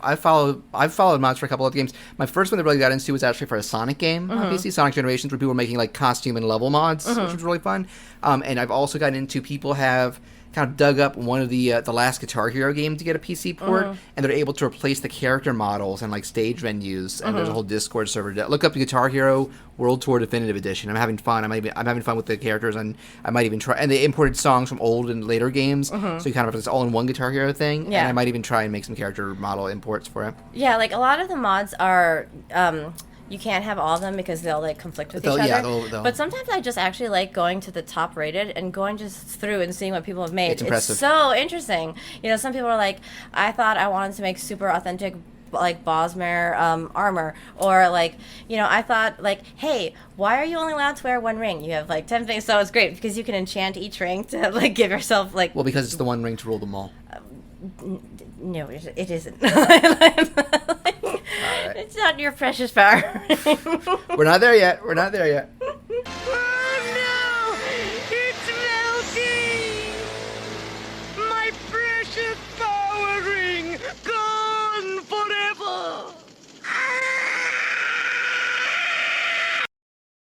B: I've followed mods for a couple of games. My first one that really got into was actually for a Sonic game on PC, Sonic Generations, where people were making like costume and level mods, which was really fun. And I've also gotten into people have kind of dug up one of the last Guitar Hero game to get a PC port, and they're able to replace the character models and like stage venues. And there's a whole Discord server. Look up the Guitar Hero World Tour Definitive Edition. I'm having fun. I'm having fun with the characters, and I might even try. And they imported songs from old and later games, so you kind of have this all-in-one Guitar Hero thing.
A: Yeah.
B: And I might even try and make some character model imports for it.
A: Yeah, like a lot of the mods are you can't have all of them because they'll like conflict with each other.
B: Yeah, they'll-
A: But sometimes I just actually like going to the top rated and going just through and seeing what people have made.
B: It's impressive.
A: So interesting. You know, some people are like, I thought I wanted to make super authentic like Bosmer armor, or like, you know, I thought like, hey, why are you only allowed to wear one ring? You have like 10 things. So it's great because you can enchant each ring to like give yourself like.
B: Well, because it's the one ring to rule them all.
A: No, it isn't.
B: All right.
A: It's not your precious power.
B: We're not there yet.